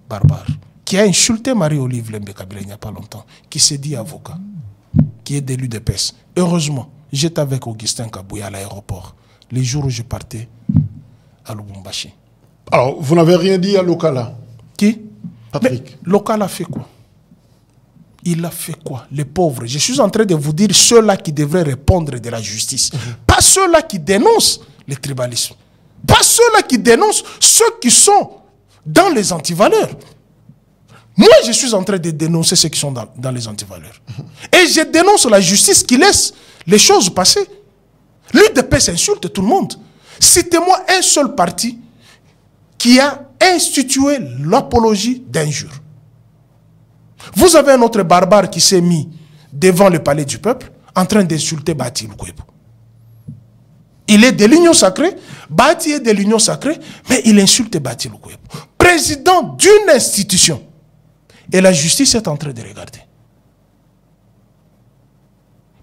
D: barbare, qui a insulté Marie-Olive Lembe Kabila il n'y a pas longtemps, qui s'est dit avocat. qui est d'élu d'EPS. Heureusement, j'étais avec Augustin Kabouya à l'aéroport, les jours où je partais à Lubumbashi.
A: Alors, vous n'avez rien dit à Lokala?
D: Qui?
A: Patrick.
D: Mais Lokala a fait quoi? Il a fait quoi? Les pauvres. Je suis en train de vous dire ceux-là qui devraient répondre de la justice. Pas ceux-là qui dénoncent le tribalisme. Pas ceux-là qui dénoncent ceux qui sont dans les antivaleurs. Moi, je suis en train de dénoncer ceux qui sont dans les antivaleurs. Et je dénonce la justice qui laisse les choses passer. L'UDPS insulte tout le monde. Citez-moi un seul parti qui a institué l'apologie d'injures. Vous avez un autre barbare qui s'est mis devant le palais du peuple en train d'insulter Bati Lukwebo. Il est de l'Union sacrée, Bati est de l'Union sacrée, mais il insulte Bati Lukwebo. Président d'une institution. Et la justice est en train de regarder.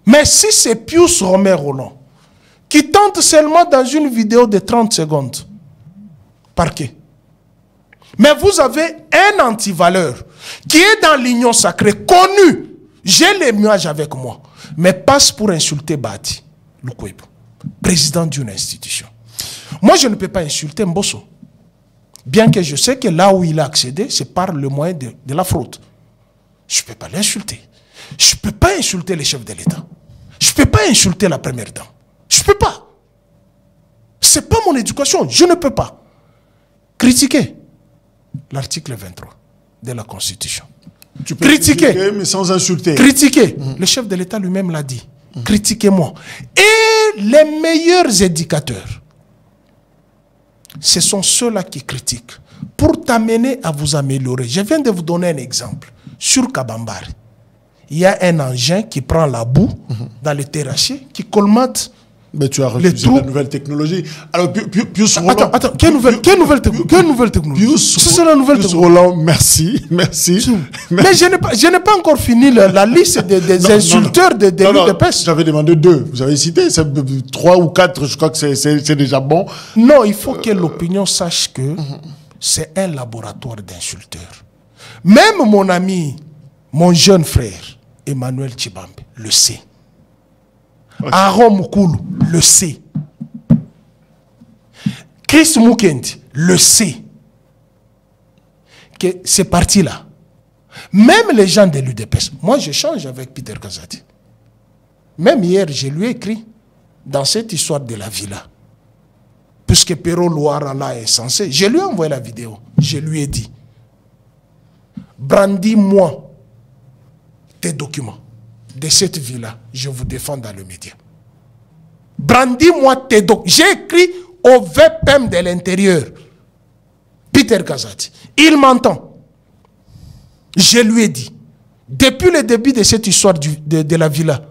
D: Mais si c'est Pius Romain-Rolland qui tente seulement dans une vidéo de 30 secondes, parquet. Mais vous avez un antivaleur qui est dans l'Union sacrée, connu. J'ai l'image avec moi. Mais passe pour insulter Bati Lukwebo, président d'une institution. Moi, je ne peux pas insulter Mbosso. Bien que je sais que là où il a accédé, c'est par le moyen de la fraude. Je ne peux pas l'insulter. Je ne peux pas insulter les chefs de l'État. Je ne peux pas insulter la première dame. Je ne peux pas. Ce n'est pas mon éducation. Je ne peux pas. Critiquer l'article 23 de la Constitution.
A: Tu peux critiquer, mais sans insulter.
D: Critiquer. Le chef de l'État lui-même l'a dit. Critiquez-moi. Et les meilleurs éducateurs, ce sont ceux-là qui critiquent pour t'amener à vous améliorer. Je viens de vous donner un exemple. Sur Kabambari, il y a un engin qui prend la boue dans les terrassiers, qui colmate.
A: Mais tu as refusé la nouvelle technologie. Alors, Pius Roland...
D: Attends, quelle nouvelle technologie? C'est la nouvelle technologie.
A: Roland, merci.
D: Mais je n'ai pas encore fini la liste des insulteurs de l'UDPS.
A: J'avais demandé 2. Vous avez cité 3 ou 4, je crois que c'est déjà bon.
D: Non, il faut que l'opinion sache que c'est un laboratoire d'insulteurs. Même mon ami, mon jeune frère, Emmanuel Tshibambe, le sait. Okay. Aaron Mukulu le sait. Chris Mukendi le sait. Que ces partis-là, même les gens de l'UDPS, moi j'échange avec Peter Kazadi. Même hier, je lui ai écrit dans cette histoire de la villa. Puisque Pero Louarala est censé, je lui ai envoyé la vidéo. Je lui ai dit, brandis-moi tes documents de cette villa, je vous défends dans le média. Brandis-moi tes documents. J'ai écrit au VPM de l'intérieur, Peter Kazadi. Il m'entend. Je lui ai dit, depuis le début de cette histoire de la villa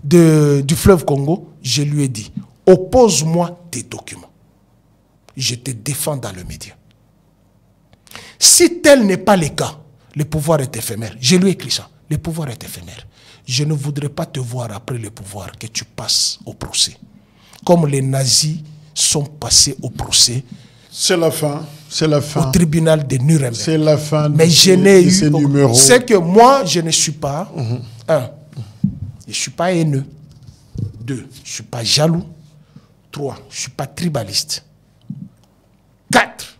D: du fleuve Congo, je lui ai dit, oppose-moi tes documents. Je te défends dans le média. Si tel n'est pas le cas, le pouvoir est éphémère. Je lui ai écrit ça. Le pouvoir est éphémère. Je ne voudrais pas te voir après le pouvoir que tu passes au procès. Comme les nazis sont passés au procès. C'est la fin. C'est la fin. Au tribunal de Nuremberg. C'est la fin. Mais je n'ai eu... C'est que moi, je ne suis pas... Un, je ne suis pas haineux. 2, je ne suis pas jaloux. 3, je ne suis pas tribaliste. 4,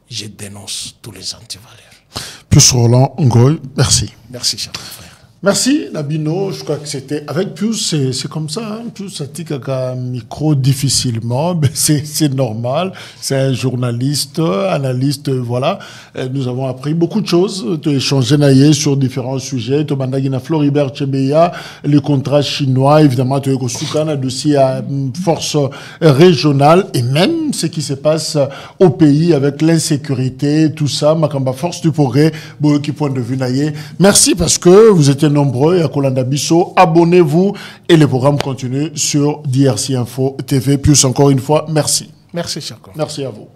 D: je dénonce tous les antivaleurs.
A: Pius Roland Ngoy, merci.
D: Merci, cher frère.
A: Merci, Nabino. Je crois que c'était... Avec Pius, c'est comme ça. Hein? Pius, ça tique un micro difficilement. Mais c'est normal. C'est un journaliste, analyste, voilà. Et nous avons appris beaucoup de choses. Tu as échangé naïe sur différents sujets. Tu as Floribert Chebeya, les contrats chinois. Évidemment, tu as eu un dossier à force régionale. Et même ce qui se passe au pays avec l'insécurité, tout ça. Makamba Force du Progrès, qui point de vue naïe. Merci parce que vous étiez nombreux à Kolanda Bisso. Abonnez-vous et le programme continue sur DRC Info TV. Plus encore une fois, merci.
D: Merci, Chako.
A: Merci à vous.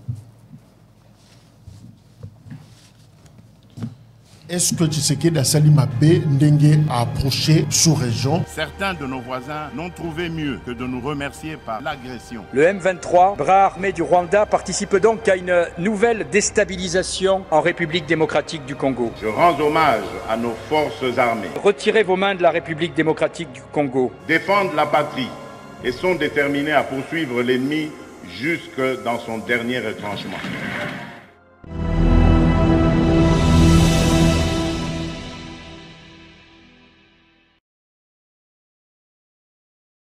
A: Est-ce que Tshisekedi Asali Mabe Ndenge a approché sous-région?
B: Certains de nos voisins n'ont trouvé mieux que de nous remercier par l'agression.
C: Le M23, bras armé du Rwanda, participe donc à une nouvelle déstabilisation en République démocratique du Congo.
B: Je rends hommage à nos forces armées.
C: Retirez vos mains de la République démocratique du Congo.
B: Défendent la patrie et sont déterminés à poursuivre l'ennemi jusque dans son dernier retranchement.